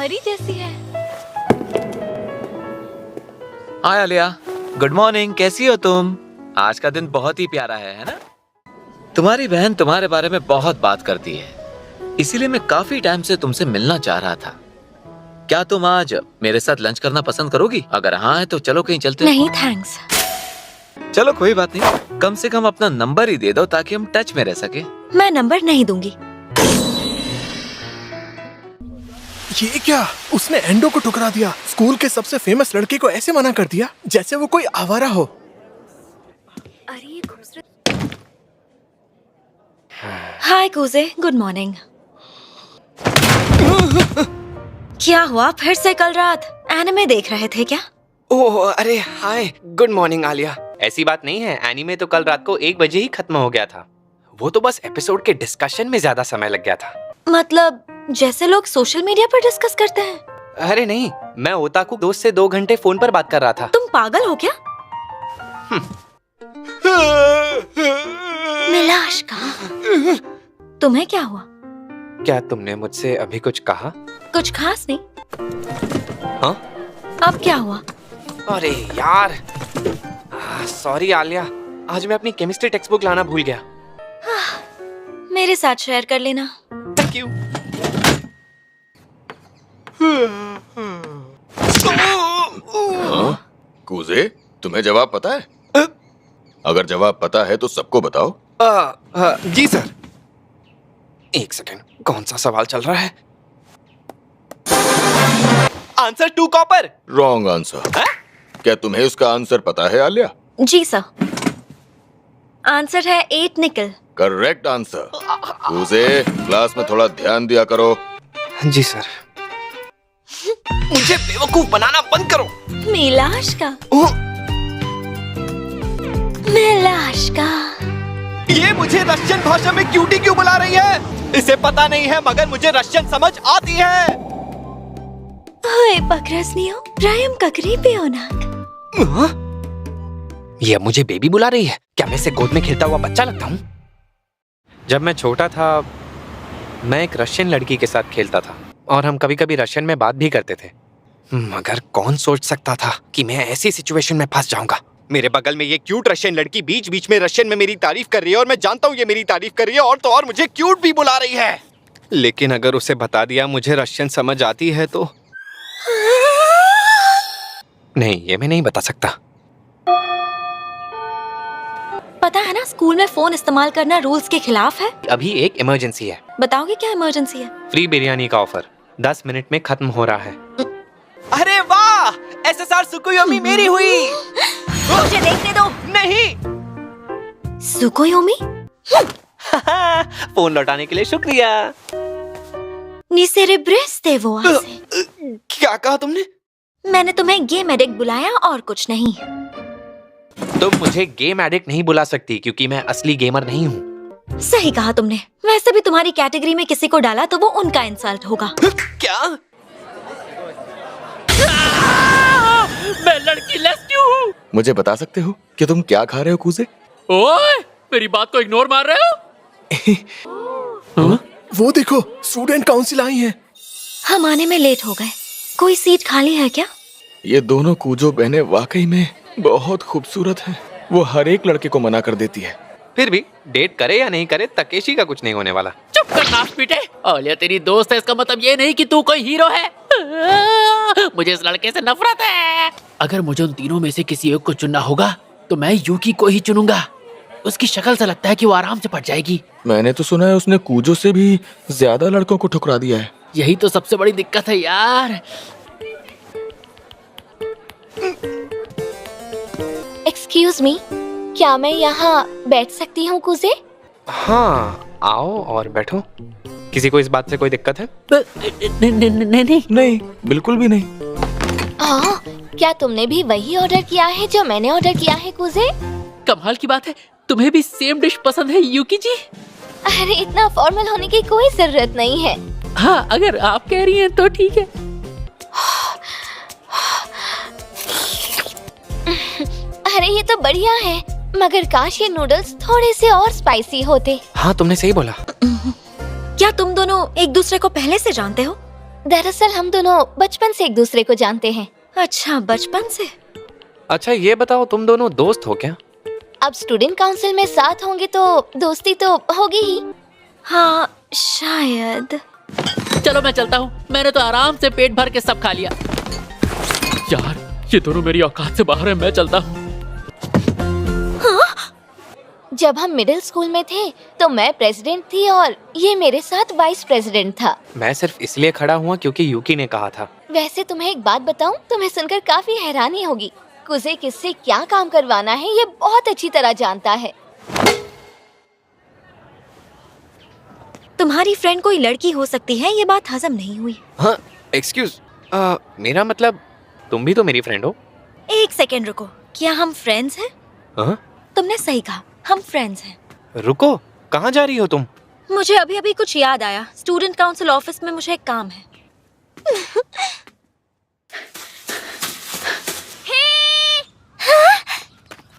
परी जैसी है। हाय आलिया, गुड मॉर्निंग। कैसी हो तुम? आज का दिन बहुत ही प्यारा है ना? तुम्हारी बहन तुम्हारे बारे में बहुत बात करती है, इसीलिए मैं काफी टाइम से तुमसे मिलना चाह रहा था। क्या तुम आज मेरे साथ लंच करना पसंद करोगी? अगर हाँ है तो चलो कहीं चलते हैं। नहीं थैंक्स। चलो कोई बात नहीं, कम से कम अपना नंबर ही दे दो ताकि हम टच में रह सके। मैं नंबर नहीं दूंगी। ये क्या? उसने एंडो को ठुकरा दिया। स्कूल के सबसे फेमस लड़के को ऐसे मना कर दिया जैसे वो कोई आवारा हो। अरे ये खूबसूरत। हाय कूजे, गुड मॉर्निंग। क्या हुआ? फिर से कल रात एनिमे देख रहे थे क्या? ओह अरे हाय, गुड मॉर्निंग आलिया। ऐसी बात नहीं है, एनीमे तो कल रात को 1 बजे ही खत्म हो गया था। वो तो बस एपिसोड के डिस्कशन में ज्यादा समय लग गया था। मतलब जैसे लोग सोशल मीडिया पर डिस्कस करते हैं? अरे नहीं, मैं ओताकू दोस्त से 2 घंटे फोन पर बात कर रहा था। तुम पागल हो क्या? मिलाश का तुम्हें क्या हुआ? क्या तुमने मुझसे अभी कुछ कहा? कुछ खास नहीं। हाँ? अब क्या हुआ? अरे यार, सॉरी आलिया, आज मैं अपनी केमिस्ट्री टेक्स्ट बुक लाना भूल गया। मेरे साथ शेयर कर लेना। Thank you. कूजे, तुम्हें जवाब पता है? अगर जवाब पता है तो सबको बताओ। जी सर। 1 सेकंड, कौन सा सवाल चल रहा है? Answer 2 copper. Wrong answer. क्या तुम्हें उसका आंसर पता है आलिया? जी सर। आंसर है 8 निकल। Correct answer. कूजे, क्लास में थोड़ा ध्यान दिया करो। जी सर। मुझे बेवकूफ बनाना बंद करो। मिलाश का। मिलाश का। ये मुझे रशियन भाषा में क्यूटी क्यों बुला रही है? इसे पता नहीं है मगर मुझे रशियन समझ आती है। ओए पकरसनियो, प्रायम ककरी पियोनाक। ये मुझे बेबी बुला रही है? क्या मैं इसे गोद में खेलता हुआ बच्चा लगता हूँ? जब मैं छोटा था, मैं एक रशियन लड़की के साथ खेलता था और हम कभी कभी रशियन में बात भी करते थे। मगर कौन सोच सकता था कि मैं ऐसी सिचुएशन में फंस जाऊंगा। मेरे बगल में ये क्यूट रशियन लड़की बीच बीच में रशियन में मेरी तारीफ कर रही है और मैं जानता हूँ ये मेरी तारीफ कर रही है और तो और मुझे क्यूट भी बुला रही है। लेकिन अगर उसे बता दिया मुझे रशियन समझ आती है तो नहीं, ये मैं नहीं बता सकता। पता है ना, स्कूल में फोन इस्तेमाल करना रूल्स के खिलाफ है। अभी एक इमरजेंसी है। बताओगे क्या इमरजेंसी है? फ्री बिरयानी का ऑफर 10 मिनट में खत्म हो रहा है। अरे वाह, एसएसआर सुकुयोमी मेरी हुई। मुझे देखने दो। नहीं। सुकोयोमी? फोन लौटाने के लिए शुक्रिया। निसेरेब्रेस्ते वो आसे। क्या कहा तुमने? मैंने तुम्हें गेम एडिक्ट बुलाया और कुछ नहीं। तुम मुझे गेम एडिक्ट नहीं बुला सकती क्योंकि मैं असली गेमर नहीं हूँ। सही कहा तुमने। वैसे भी तुम्हारी कैटेगरी में किसी को डाला तो वो उनका इंसल्ट होगा। क्या? मैं लड़की लेस क्यों हूँ? मुझे बता सकते हो कि तुम क्या खा रहे हो कूजे? ओए, मेरी बात को इग्नोर मार रहे हो? वो देखो, स्टूडेंट काउंसिल आई है। हम आने में लेट हो गए। कोई सीट खाली है क्या? ये दोनों कूजो बहनें वाकई में बहुत खूबसूरत हैं। वो हर एक लड़के को मना कर देती है। फिर भी डेट करे या नहीं करे, तकेशी का कुछ नहीं होने वाला। चुप कर नाक पीटे। आलिया तेरी दोस्त है, इसका मतलब ये नहीं कि तू कोई हीरो है। मुझे इस लड़के से नफरत है। अगर मुझे उन तीनों में से किसी एक को चुनना होगा तो मैं यूकी को ही चुनूंगा। उसकी शक्ल से लगता है कि वो आराम से पट जाएगी। मैंने तो सुना है उसने कूजो से भी ज्यादा लड़कों को ठुकरा दिया है। यही तो सबसे बड़ी दिक्कत है यार। एक्सक्यूज मी, क्या मैं यहाँ बैठ सकती हूँ कुजे? हाँ, आओ और बैठो। किसी को इस बात से कोई दिक्कत है? नहीं, बिल्कुल भी नहीं। हाँ, क्या तुमने भी वही ऑर्डर किया है जो मैंने ऑर्डर किया है कुजे? कमाल की बात है, तुम्हें भी सेम डिश पसंद है यूकी जी? अरे इतना फॉर्मल होने की कोई जरूरत नहीं है। हाँ, अगर आप कह रही हैं तो ठीक है। अरे ये तो बढ़िया है, मगर काश ये नूडल्स थोड़े से और स्पाइसी होते। हाँ, तुमने सही बोला। क्या तुम दोनों एक दूसरे को पहले से जानते हो? दरअसल हम दोनों बचपन से एक दूसरे को जानते हैं। अच्छा, बचपन से? अच्छा ये बताओ, तुम दोनों दोस्त हो क्या? अब स्टूडेंट काउंसिल में साथ होंगे तो दोस्ती तो होगी ही। हाँ, शायद। चलो मैं चलता हूँ, मैंने तो आराम से पेट भर के सब खा लिया। यार ये दोनों मेरी औकात से बाहर है, मैं चलता हूँ। जब हम मिडिल स्कूल में थे तो मैं प्रेसिडेंट थी और ये मेरे साथ वाइस प्रेसिडेंट था। मैं सिर्फ इसलिए खड़ा हुआ क्योंकि यूकी ने कहा था। वैसे तुम्हें एक बात बताऊं, तुम्हें सुनकर काफी हैरानी होगी। कुजे किससे क्या काम करवाना है ये बहुत अच्छी तरह जानता है। तुम्हारी फ्रेंड कोई लड़की हो सकती है, ये बात हजम नहीं हुई। हाँ, एक्सक्यूज, मेरा मतलब तुम भी तो मेरी फ्रेंड हो। एक सेकेंड रुको, क्या हम फ्रेंड्स हैं? हाँ? तुमने सही कहा, हम फ्रेंड्स हैं। रुको, कहाँ जा रही हो तुम? मुझे अभी अभी कुछ याद आया। स्टूडेंट काउंसिल ऑफिस में मुझे एक काम है।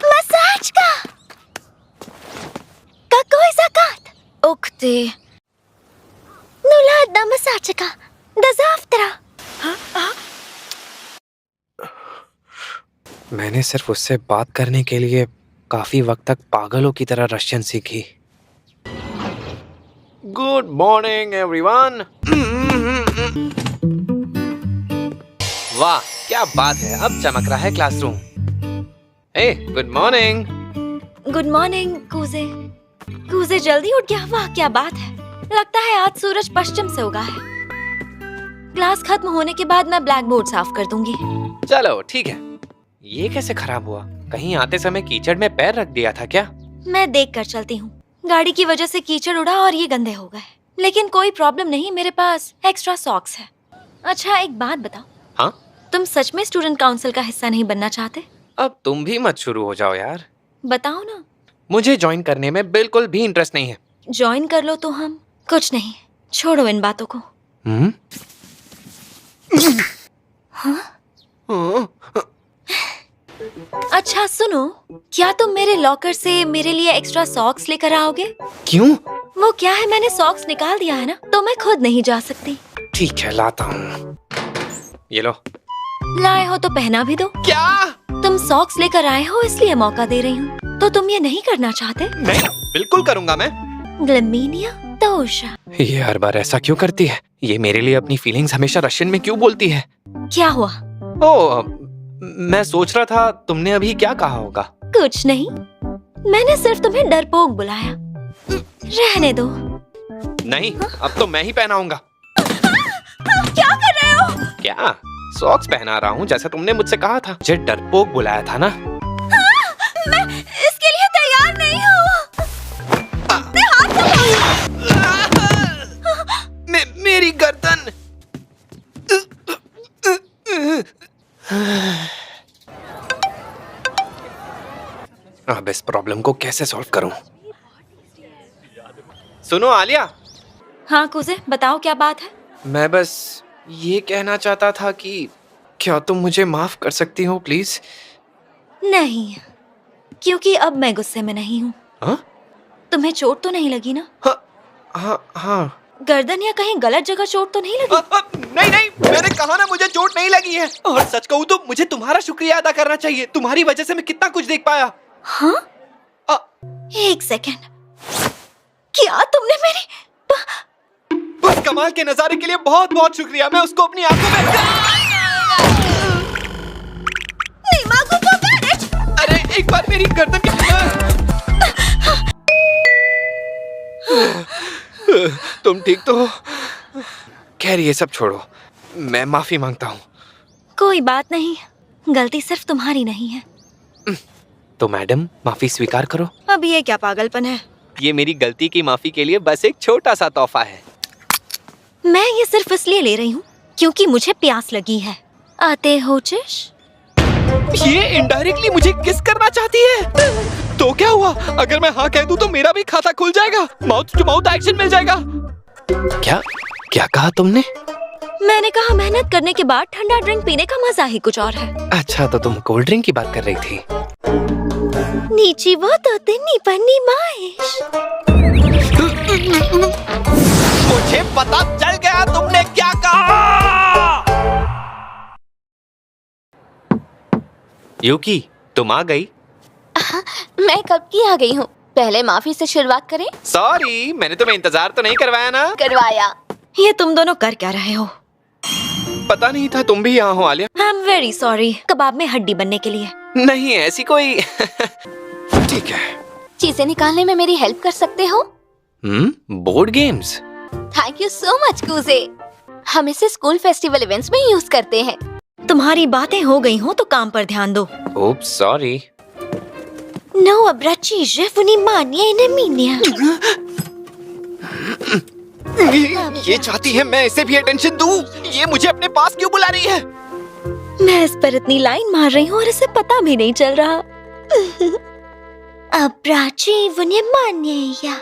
मसाज का कोई ज़कात उखते नुला दा मसाज का दज़ाफ्तरा। मैंने सिर्फ उससे बात करने के लिए काफी वक्त तक पागलों की तरह रशियन सीखी। Good morning everyone. वाह क्या बात है, अब चमक रहा है classroom. Hey good morning. Good morning कूजे। कूजे जल्दी उठ गया, वाह क्या बात है। लगता है आज सूरज पश्चिम से उगा है। क्लास खत्म होने के बाद मैं ब्लैक बोर्ड साफ कर दूंगी। चलो ठीक है। ये कैसे खराब हुआ? कहीं आते समय कीचड़ में पैर रख दिया था क्या? मैं देख कर चलती हूँ। गाड़ी की वजह से कीचड़ उड़ा और ये गंदे हो गए, लेकिन कोई प्रॉब्लम नहीं, मेरे पास एक्स्ट्रा सॉक्स है। अच्छा एक बात बताओ। हाँ? तुम सच में स्टूडेंट काउंसिल का हिस्सा नहीं बनना चाहते? अब तुम भी मत शुरू हो जाओ यार। बताओ ना। मुझे ज्वाइन करने में बिल्कुल भी इंटरेस्ट नहीं है। ज्वाइन कर लो तो हम कुछ नहीं, छोड़ो इन बातों को। अच्छा सुनो, क्या तुम मेरे लॉकर से मेरे लिए एक्स्ट्रा सॉक्स लेकर आओगे? क्यों? वो क्या है, मैंने सॉक्स निकाल दिया है ना, तो मैं खुद नहीं जा सकती। ठीक है लाता हूँ। ये लो। लाए हो तो पहना भी दो। क्या? तुम सॉक्स लेकर आए हो इसलिए मौका दे रही हूँ, तो तुम ये नहीं करना चाहते? नहीं, बिल्कुल करूँगा मैं। ग्लिमिनिया तोशा। ये हर बार ऐसा क्यों करती है? ये मेरे लिए अपनी फीलिंग्स हमेशा रशियन में क्यों बोलती है? क्या हुआ? मैं सोच रहा था तुमने अभी क्या कहा होगा। कुछ नहीं, मैंने सिर्फ तुम्हें डरपोक बुलाया। रहने दो। नहीं, अब तो मैं ही पहनाऊंगा। क्या कर रहे हो? क्या? सॉक्स पहना रहा हूँ जैसा तुमने मुझसे कहा था। मुझे डरपोक बुलाया था ना। मैं इसके लिए तैयार नहीं हूँ। मेरी गर्दन। अब इस प्रॉब्लम को कैसे सॉल्व करूं? सुनो आलिया। हाँ कुजे, बताओ क्या बात है? मैं बस ये कहना चाहता था कि क्या तुम मुझे माफ कर सकती हो प्लीज? नहीं, क्योंकि अब मैं गुस्से में नहीं हूँ। हाँ? तुम्हें चोट तो नहीं लगी ना? हाँ। गर्दन या कहीं गलत जगह चोट तो नहीं लगी? नहीं, मैंने कहा ना मुझे चोट नहीं लगी है। और सच कहूँ तो मुझे तुम्हारा शुक्रिया अदा करना चाहिए। तुम्हारी वजह से मैं कितना कुछ देख पाया। हाँ? एक सेकेंड, क्या तुमने मेरी उस कमाल के नजारे के लिए बहुत बहुत शुक्रिया। मैं उसको अपनी आंखों में नहीं मांगूंगा मैनेज। अरे एक बार मेरी गर्दन की तुम ठीक तो हो? खैर ये सब छोड़ो, मैं माफी मांगता हूँ। कोई बात नहीं, गलती सिर्फ तुम्हारी नहीं है। तो मैडम माफी स्वीकार करो। अब ये क्या पागलपन है? ये मेरी गलती की माफी के लिए बस एक छोटा सा तोहफा है। मैं ये सिर्फ इसलिए ले रही हूँ क्योंकि मुझे प्यास लगी है। आते हो चिश? ये इनडायरेक्टली मुझे किस करना चाहती है? तो क्या हुआ? अगर मैं हाँ कह दूं तो मेरा भी खाता खुल जाएगा, माउथ टू माउथ एक्शन मिल जाएगा। क्या कहा तुमने? मैंने कहा मेहनत करने के बाद ठंडा ड्रिंक पीने का मजा ही कुछ और है। अच्छा तो तुम कोल्ड ड्रिंक की बात कर रही थी। नीची वो तो तिन्नी पन्नी माइश। मुझे पता चल गया तुमने क्या कहा। यूकी, तुम आ गई? मैं कब की आ गई हूँ। पहले माफी से शुरुआत करें। सॉरी, मैंने तुम्हें इंतजार तो नहीं करवाया ना? करवाया। ये तुम दोनों कर क्या रहे हो? पता नहीं था तुम भी यहाँ हो Alia. I am very sorry, कबाब में हड्डी बनने के लिए। नहीं ऐसी कोई ठीक है। चीजें निकालने में मेरी हेल्प कर सकते हो? Board games. Thank you so much कूजे। हम इसे स्कूल फेस्टिवल इवेंट्स में यूज करते हैं। तुम्हारी बातें हो गई हो तो काम पर ध्यान दो। Oops, sorry. No abbracci funimania inaminia. ये चाहती है मैं इसे भी अटेंशन दूं। ये मुझे अपने पास क्यों बुला रही है? मैं इस पर इतनी लाइन मार रही हूँ और इसे पता भी नहीं चल रहा। abbracci funimania.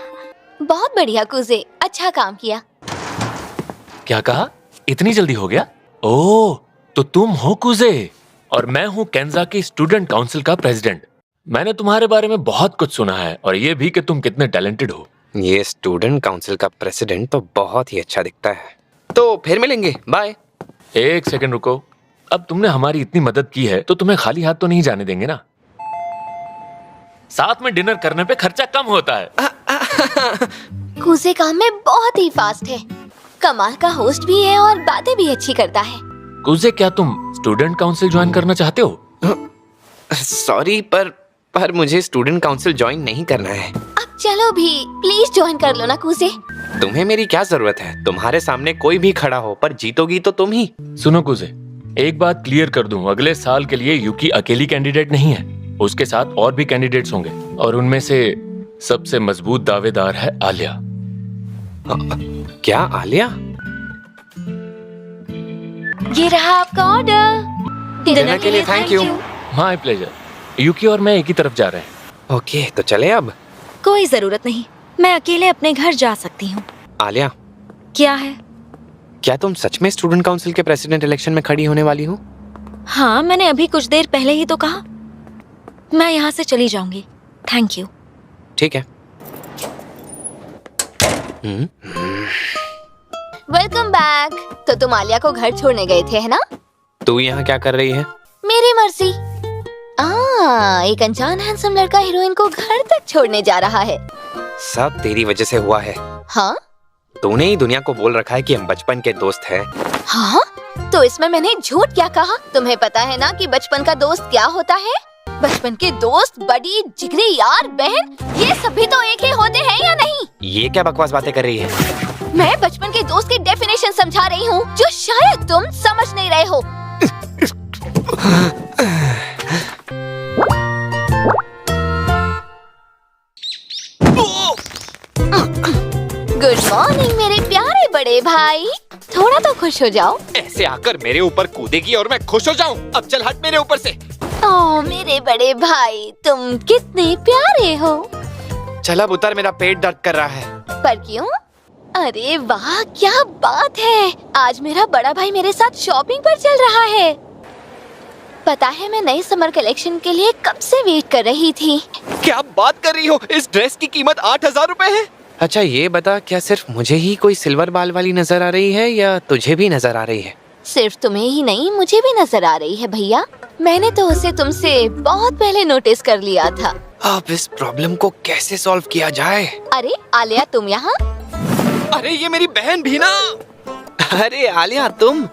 बहुत बढ़िया कूजे, अच्छा काम किया। क्या कहा? इतनी जल्दी हो गया? ओह, तो तुम हो कुजे और मैं हूँ केंजा की स्टूडेंट काउंसिल का प्रेसिडेंट। मैंने तुम्हारे बारे में बहुत कुछ सुना है और ये भी कि तुम कितने टैलेंटेड हो। ये स्टूडेंट काउंसिल का प्रेसिडेंट तो बहुत ही अच्छा दिखता है। तो फिर मिलेंगे, बाय। एक सेकंड रुको। अब तुमने हमारी इतनी मदद की है तो तुम्हें खाली हाथ तो नहीं जाने देंगे ना? साथ में डिनर करने पे खर्चा कम होता है। कूजे काम में बहुत ही फास्ट है, कमाल का होस्ट भी है और बातें भी अच्छी करता है। कुजे, क्या तुम स्टूडेंट काउंसिल ज्वाइन करना चाहते हो? सॉरी, पर मुझे स्टूडेंट काउंसिल ज्वाइन नहीं करना है। अब चलो भी, प्लीज ज्वाइन कर लो ना कूजे। तुम्हें मेरी क्या जरूरत है? तुम्हारे सामने कोई भी खड़ा हो, पर जीतोगी तो तुम ही। सुनो कुजे, एक बात क्लियर कर दूं, अगले साल के लिए यूकी अकेली कैंडिडेट नहीं है। उसके साथ और भी कैंडिडेट्स होंगे और उनमें से सबसे मजबूत दावेदार है आलिया। क्या आलिया? ये रहा आपका ऑर्डर। डिनर के लिए thank you. My pleasure. Yuki और मैं एक ही तरफ जा रहे हैं। ओके, तो चले अब। कोई जरूरत नहीं, मैं अकेले अपने घर जा सकती हूँ। आलिया, क्या है? क्या तुम सच में स्टूडेंट काउंसिल के प्रेसिडेंट इलेक्शन में खड़ी होने वाली हो? हाँ, मैंने अभी कुछ देर पहले ही तो कहा। मैं यहाँ से चली जाऊंगी। Thank you. ठीक है। Welcome back. तो तुम आलिया को घर छोड़ने गए थे, है ना? तू यहाँ क्या कर रही है? मेरी मर्जी। एक अनजान हैंडसम लड़का हीरोइन को घर तक छोड़ने जा रहा है। सब तेरी वजह से हुआ है। हाँ? तूने ही दुनिया को बोल रखा है कि हम बचपन के दोस्त हैं। हाँ? तो इसमें मैंने झूठ क्या कहा? तुम्हें पता है ना कि बचपन का दोस्त क्या होता है? बचपन के दोस्त, बड़ी, जिगरी यार, बहन, ये सभी तो एक ही होते हैं या नहीं? ये क्या बकवास बातें कर रही है? मैं बचपन के दोस्त की डेफिनेशन समझा रही हूँ, जो शायद तुम समझ नहीं रहे हो। गुड मॉर्निंग मेरे प्यारे बड़े भाई। थोड़ा तो खुश हो जाओ। ऐसे आकर मेरे ऊपर कूदेगी और मैं खुश हो जाऊं? अब चल हट मेरे ऊपर से। ओह मेरे बड़े भाई, तुम कितने प्यारे हो। चल अब उतर, मेरा पेट दर्द कर रहा है। पर क्यों? अरे वाह, क्या बात है। आज मेरा बड़ा भाई मेरे साथ शॉपिंग पर चल रहा है। पता है, मैं नई समर कलेक्शन के लिए कब से वेट कर रही थी। क्या बात कर रही हो? इस ड्रेस की कीमत 8,000 रुपए है। अच्छा ये बता, क्या सिर्फ मुझे ही कोई सिल्वर बाल वाली नजर आ रही है या तुझे भी नजर आ रही है? सिर्फ तुम्हें ही नहीं, मुझे भी नजर आ रही है भैया। मैंने तो उसे तुमसे बहुत पहले नोटिस कर लिया था। अब इस प्रॉब्लम को कैसे सॉल्व किया जाए? अरे आलिया, तुम यहाँ? अरे ये मेरी बहन भी ना। अरे आलिया तुम।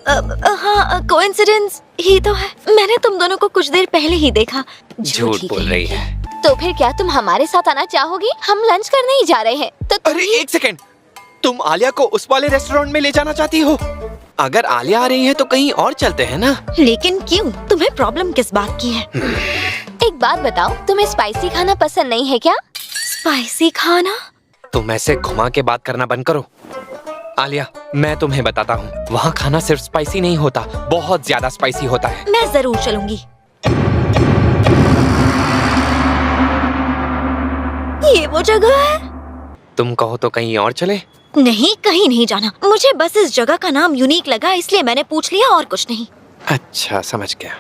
हाँ, कोइंसिडेंस ही तो है। मैंने तुम दोनों को कुछ देर पहले ही देखा। झूठ बोल रही है। तो फिर क्या तुम हमारे साथ आना चाहोगी? हम लंच करने ही जा रहे हैं। तो अरे एक सेकंड, तुम आलिया को उस वाले रेस्टोरेंट में ले जाना चाहती हो? अगर आलिया आ रही है तो कहीं और चलते हैं ना। लेकिन क्यों? तुम्हें प्रॉब्लम किस बात की है? एक बात बताओ, तुम्हें स्पाइसी खाना पसंद नहीं है क्या? स्पाइसी खाना? तुम ऐसे घुमा के बात करना बंद करो। आलिया, मैं तुम्हें बताता हूँ, वहाँ खाना सिर्फ स्पाइसी नहीं होता, बहुत ज्यादा स्पाइसी होता है। मैं जरूर चलूंगी। ये वो जगह है? तुम कहो तो कहीं और चले? नहीं, कहीं नहीं जाना। मुझे बस इस जगह का नाम यूनिक लगा, इसलिए मैंने पूछ लिया, और कुछ नहीं। अच्छा, समझ गया।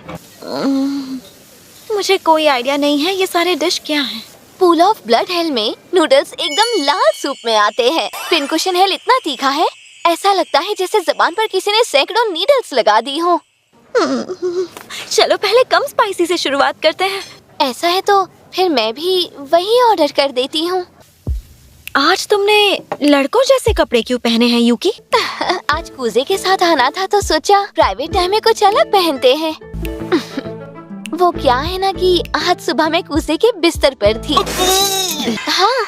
मुझे कोई आइडिया नहीं है ये सारे डिश क्या हैं। पूल ऑफ ब्लड हेल में नूडल्स एकदम लाल सूप में आते हैं। पिनकुशन हेल इतना तीखा है, ऐसा लगता है जैसे जबान पर किसी ने सैकड़ों नीडल्स लगा दी हो। चलो पहले कम स्पाइसी से शुरुआत करते हैं। ऐसा है तो फिर मैं भी वही ऑर्डर कर देती हूँ। आज तुमने लड़कों जैसे कपड़े क्यों पहने हैं यूकी? आज कूजे के साथ आना था तो सोचा प्राइवेट टाइम में कुछ अलग पहनते हैं। वो क्या है ना कि आज सुबह मैं कूजे के बिस्तर पर थी। हाँ,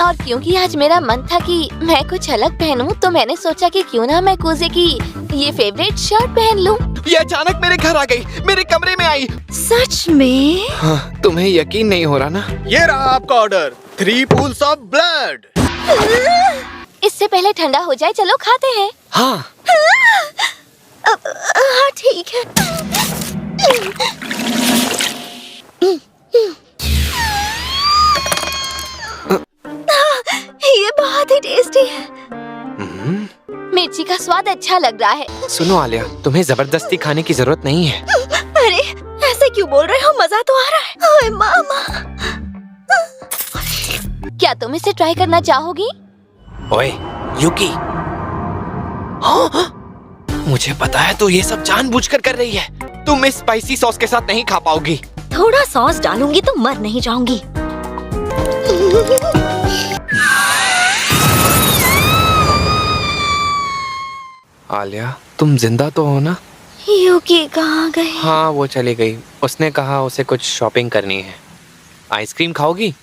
और क्योंकि आज मेरा मन था कि मैं कुछ अलग पहनूं, तो मैंने सोचा कि क्यों ना मैं कूजे की ये फेवरेट शर्ट पहन लूं। ये अचानक मेरे घर आ गई, मेरे कमरे में आई। सच में? हाँ, तुम्हें यकीन नहीं हो रहा ना? ये रहा आपका ऑर्डर, 3 पूल्स ऑफ ब्लड। इससे पहले ठंडा हो जाए, चलो खाते हैं। हाँ। हाँ ठीक है। ये बहुत ही टेस्टी है। मिर्ची का स्वाद अच्छा लग रहा है। सुनो आलिया, तुम्हें जबरदस्ती खाने की जरूरत नहीं है। अरे ऐसे क्यों बोल रहे हो? मजा तो आ रहा है। ओए मामा। क्या तुम इसे ट्राई करना चाहोगी? ओए यूकी, हाँ, मुझे पता है तू ये सब जानबूझकर कर रही है। तुम इस स्पाइसी सॉस के साथ नहीं खा पाओगी। थोड़ा सॉस डालूंगी तो मर नहीं जाऊंगी। आलिया, तुम जिंदा तो हो ना? यूकी कहाँ गई? हाँ, वो चली गई। उसने कहा उसे कुछ शॉपिंग करनी है। आइसक्रीम खाओगी?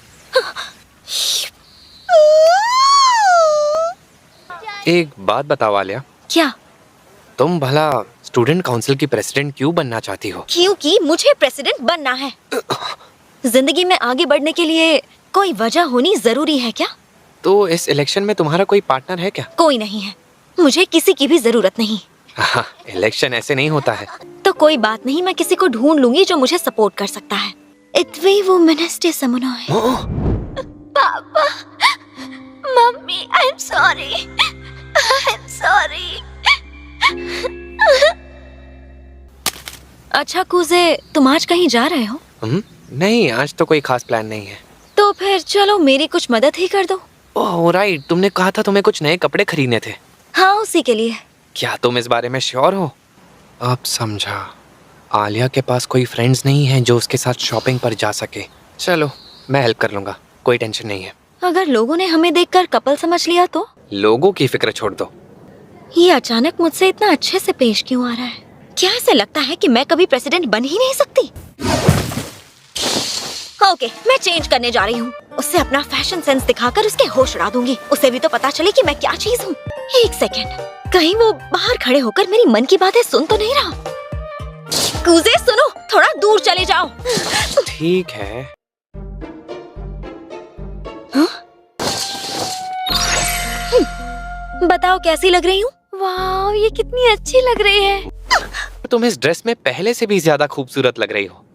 एक बात बताओ आलिया, क्या? तुम भला स्टूडेंट काउंसिल की प्रेसिडेंट क्यों बनना चाहती हो? क्योंकि मुझे प्रेसिडेंट बनना है। जिंदगी में आगे बढ़ने के लिए कोई वजह होनी जरूरी है क्या? तो इस इलेक्शन में तुम्हारा कोई पार्टनर है क्या? कोई नहीं है, मुझे किसी की भी जरूरत नहीं। हाँ, इलेक्शन ऐसे नहीं होता है। तो कोई बात नहीं, मैं किसी को ढूंढ लूंगी जो मुझे सपोर्ट कर सकता है। इतवी वो मिनिस्टर समनो है। पापा, mummy, I am sorry, I am sorry. अच्छा कूजे, तुम आज कहीं जा रहे हो? नहीं, आज तो कोई खास प्लान नहीं है। तो फिर चलो मेरी कुछ मदद ही कर दो। ओह राइट, तुमने कहा था तुम्हें कुछ नए कपड़े खरीदने थे। हाँ, उसी के लिए। क्या तुम इस बारे में श्योर हो? अब समझा। आलिया के पास कोई फ्रेंड्स नहीं है जो उसके साथ शॉपिंग पर जा सके। चलो, मैं हेल्प कर लूंगा, कोई टेंशन नहीं है। अगर लोगों ने हमें देखकर कपल समझ लिया तो? लोगों की फिक्र छोड़ दो। ये अचानक मुझसे इतना अच्छे से पेश क्यों आ रहा है? क्या ऐसे लगता है कि मैं कभी प्रेसिडेंट बन ही नहीं सकती? ओके, मैं चेंज करने जा रही हूँ। उससे अपना फैशन सेंस दिखाकर उसके होश उड़ा दूंगी। उसे भी तो पता चले कि मैं क्या चीज हूँ। एक सेकेंड, कहीं वो बाहर खड़े होकर मेरी मन की बातें सुन तो नहीं रहा? कूजे सुनो, थोड़ा दूर चले जाओ। ठीक है। बताओ कैसी लग रही हूँ? वाह, ये कितनी अच्छी लग रही है। तुम इस ड्रेस में पहले से भी ज्यादा खूबसूरत लग रही हो।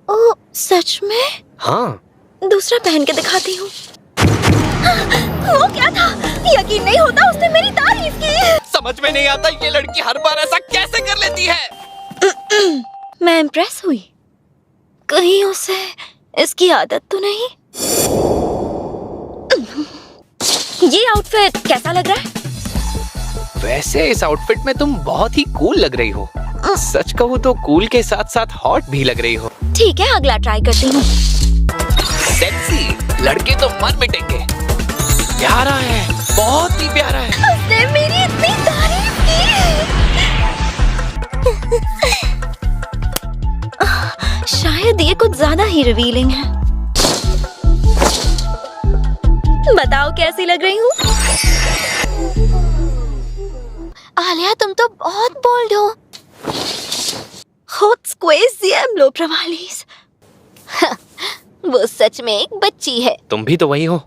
ओह, सच में? हाँ। दूसरा पहन के दिखाती हूँ। वो क्या था? यकीन नहीं होता, उसने मेरी तारीफ की। समझ में नहीं आता ये लड़की हर बार ऐसा कैसे कर लेती है। मैं इम्प्रेस हुई। कहीं उसे इसकी आदत तो नहीं? ये आउटफिट कैसा लग रहा है? वैसे इस आउटफिट में तुम बहुत ही कूल लग रही हो। सच कहूँ तो कूल के साथ साथ हॉट भी लग रही हो। ठीक है, अगला ट्राई करती हूँ। सेक्सी लड़के तो मन मिटेंगे। प्यारा है, बहुत ही प्यारा है। उसने मेरी इतनी तारीफ की। शायद ये कुछ ज्यादा ही रिवीलिंग है। बताओ कैसी लग रही हूँ? आलिया, तुम तो बहुत बोल्ड हो। खुद स्क्वेज लो प्रवालीस। वो सच में एक बच्ची है। तुम भी तो वही हो।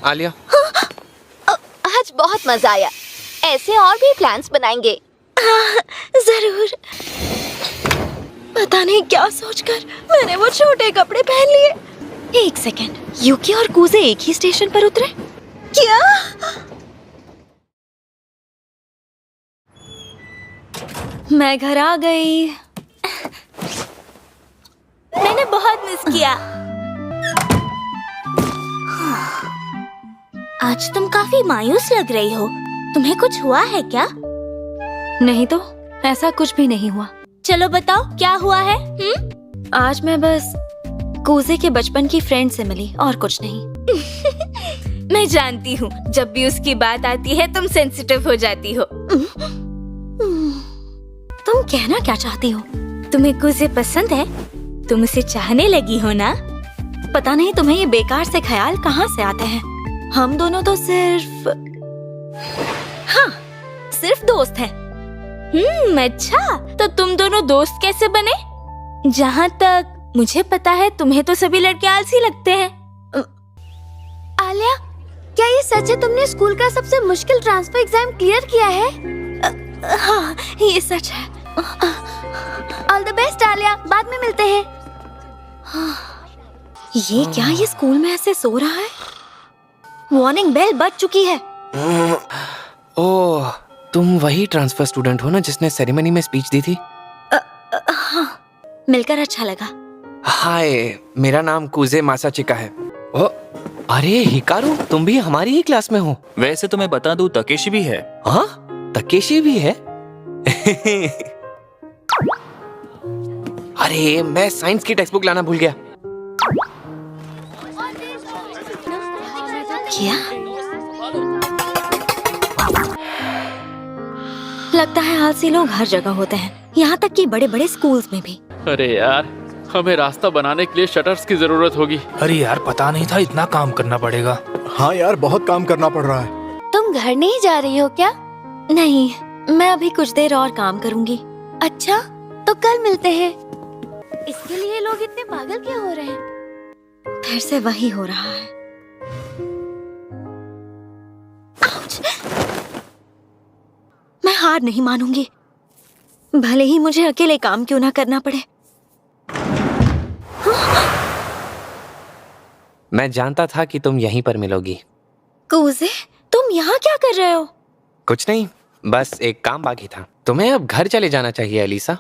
आलिया, आज बहुत मजा आया। ऐसे और भी प्लान्स बनाएंगे। हाँ, जरूर। पता नहीं क्या सोचकर मैंने वो छोटे कपड़े पहन लिए। एक सेकेंड, यूकी और कूजे एक ही स्टेशन पर उतरे क्या? मैं घर आ गई। मैंने बहुत मिस किया। आज तुम काफी मायूस लग रही हो। तुम्हें कुछ हुआ है क्या? नहीं तो ऐसा कुछ भी नहीं हुआ। चलो बताओ क्या हुआ है? आज मैं बस कूजे के बचपन की फ्रेंड से मिली और कुछ नहीं। मैं जानती हूँ, जब भी उसकी बात आती है तुम सेंसिटिव हो जाती हो। तुम कहना क्या चाहती हो? तुम्हें कुसे पसंद है? तुम उसे चाहने लगी हो ना? पता नहीं तुम्हें ये बेकार से ख्याल कहाँ से आते हैं। हम दोनों तो सिर्फ दोस्त हैं। अच्छा, तो तुम दोनों दोस्त कैसे बने? जहाँ तक मुझे पता है तुम्हें तो सभी लड़के आलसी लगते हैं। आलिया, क्या ये सच है तुमने स्कूल का सबसे मुश्किल ट्रांसफर एग्जाम क्लियर किया है? हाँ, ये सच है। ऑल द बेस्ट आलिया, बाद में मिलते हैं। ये क्या, ये स्कूल में ऐसे सो रहा है? वार्निंग बेल बज चुकी है। ओह, तुम वही ट्रांसफर स्टूडेंट हो ना जिसने सेरेमनी में स्पीच दी थी? हाँ, मिलकर अच्छा लगा। हाय, मेरा नाम कुजे मासाचिका है। ओ, अरे हिकारू, तुम भी हमारी ही क्लास में हो। वैसे तो मैं बता दूं, तकेशी भी है। हाँ, तकेशी भी है। अरे, मैं साइंस की टेक्स्ट बुक लाना भूल गया। क्या? लगता है आलसी लोग हर जगह होते हैं, यहाँ तक कि बड़े बड़े स्कूल्स में भी। अरे यार, हमें रास्ता बनाने के लिए शटर्स की जरूरत होगी। अरे यार, पता नहीं था इतना काम करना पड़ेगा। हाँ यार, बहुत काम करना पड़ रहा है। तुम घर नहीं जा रही हो क्या? नहीं, मैं अभी कुछ देर और काम करूँगी। अच्छा, तो कल मिलते हैं। इसके लिए लोग इतने पागल क्यों हो रहे हैं? फिर से वही हो रहा है। आउच! मैं हार नहीं मानूंगी, भले ही मुझे अकेले काम क्यों ना करना पड़े। मैं जानता था कि तुम यहीं पर मिलोगी। कूजे, तुम यहाँ क्या कर रहे हो? कुछ नहीं, बस एक काम बाकी था। तुम्हें अब घर चले जाना चाहिए एलिसा।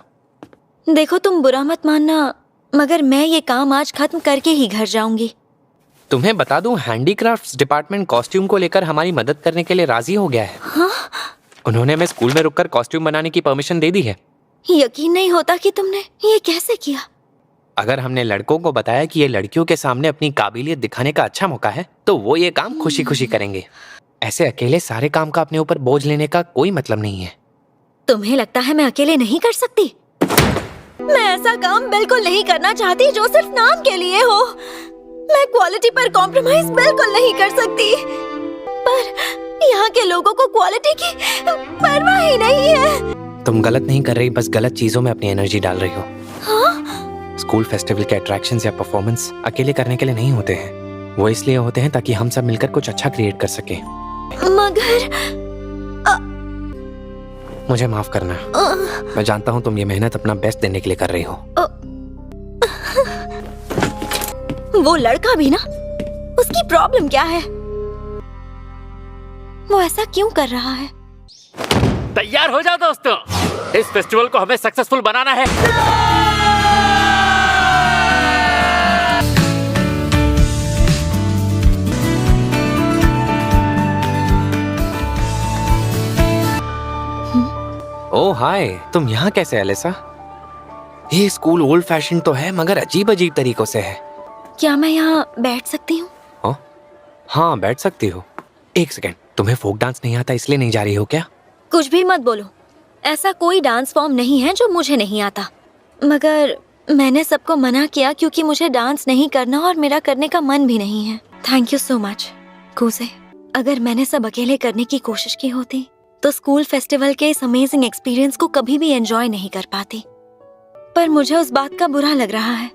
देखो, तुम बुरा मत मानना, मगर मैं ये काम आज खत्म करके ही घर जाऊंगी। तुम्हें बता दूं, हैंडीक्राफ्ट्स डिपार्टमेंट कॉस्ट्यूम को लेकर हमारी मदद करने के लिए राजी हो गया है। हाँ? उन्होंने हमें स्कूल में रुककर कॉस्ट्यूम बनाने की परमिशन दे दी है। यकीन नहीं होता कि तुमने ये कैसे किया। अगर हमने लड़कों को बताया कि ये लड़कियों के सामने अपनी काबिलियत दिखाने का अच्छा मौका है, तो वो ये काम खुशी खुशी करेंगे। ऐसे अकेले सारे काम का अपने ऊपर बोझ लेने का कोई मतलब नहीं है। तुम्हें लगता है मैं अकेले नहीं कर सकती? मैं ऐसा काम बिल्कुल नहीं करना चाहती जो सिर्फ नाम के लिए हो। मैं क्वालिटी पर कॉम्प्रोमाइज बिल्कुल नहीं कर सकती, पर यहाँ के लोगों को क्वालिटी की परवाह ही नहीं है। तुम गलत नहीं कर रही, बस गलत चीजों में अपनी एनर्जी डाल रही हो। हाँ? स्कूल फेस्टिवल के अट्रैक्शंस या परफॉर्मेंस अकेले करने के लिए नहीं होते हैं। वो इसलिए होते हैं ताकि हम सब मिलकर कुछ अच्छा क्रिएट कर सके। मगर मुझे माफ करना। मैं जानता हूँ तुम ये मेहनत अपना बेस्ट देने के लिए कर रही हो। वो लड़का भी ना, उसकी प्रॉब्लम क्या है? वो ऐसा क्यों कर रहा है? तैयार हो जाओ दोस्तों, इस फेस्टिवल को हमें सक्सेसफुल बनाना है। ओह हाय, तुम यहाँ कैसे एलिसा? ये स्कूल ओल्ड फैशन तो है, मगर अजीब अजीब तरीकों से है। क्या मैं यहाँ बैठ सकती हूँ? हाँ, बैठ सकती हो। एक सेकेंड, तुम्हें फोक डांस नहीं आता इसलिए नहीं जा रही हो क्या? कुछ भी मत बोलो। ऐसा कोई डांस फॉर्म नहीं है जो मुझे नहीं आता, मगर मैंने सबको मना किया क्योंकि मुझे डांस नहीं करना और मेरा करने का मन भी नहीं है। थैंक यू सो मच कूजे। अगर मैंने सब अकेले करने की कोशिश की होती तो स्कूल फेस्टिवल के इस अमेजिंग एक्सपीरियंस को कभी भी एंजॉय नहीं कर पाती। पर मुझे उस बात का बुरा लग रहा है,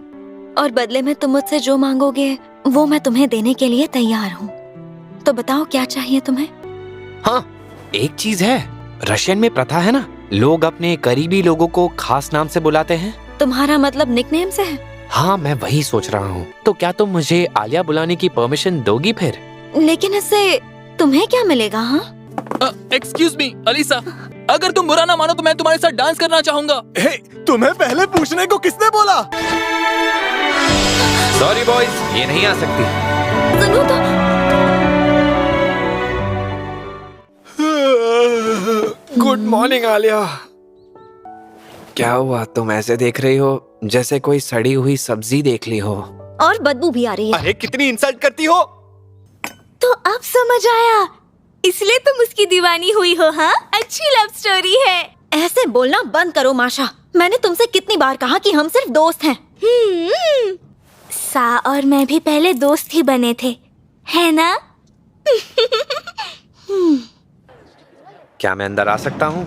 और बदले में तुम मुझसे जो मांगोगे वो मैं तुम्हें देने के लिए तैयार हूँ। तो बताओ क्या चाहिए तुम्हें? हाँ, एक चीज है, रशियन में प्रथा है ना, लोग अपने करीबी लोगों को खास नाम से बुलाते हैं। तुम्हारा मतलब निकनेम से है? हाँ, मैं वही सोच रहा हूँ। तो क्या तुम मुझे आलिया बुलाने की परमिशन दोगी फिर? लेकिन इससे तुम्हें क्या मिलेगा? हाँ, एक्सक्यूज मी अलीसा, अगर तुम बुरा ना मानो तो मैं तुम्हारे साथ डांस करना चाहूंगा। हे, तुम्हें पहले पूछने को किसने बोला? सॉरी बॉयज, ये नहीं आ सकती। सुनो तो। गुड मॉर्निंग आलिया। क्या हुआ, तुम ऐसे देख रही हो जैसे कोई सड़ी हुई सब्जी देख ली हो। और बदबू भी आ रही है। अरे कितनी इंसल्ट करती हो। तो अब समझ आया, इसलिए तुम उसकी दीवानी हुई हो। हाँ, अच्छी लव स्टोरी है। ऐसे बोलना बंद करो माशा। मैंने तुमसे कितनी बार कहा कि हम सिर्फ दोस्त हैं। सा और मैं भी पहले दोस्त ही बने थे, है ना? क्या मैं अंदर आ सकता हूँ?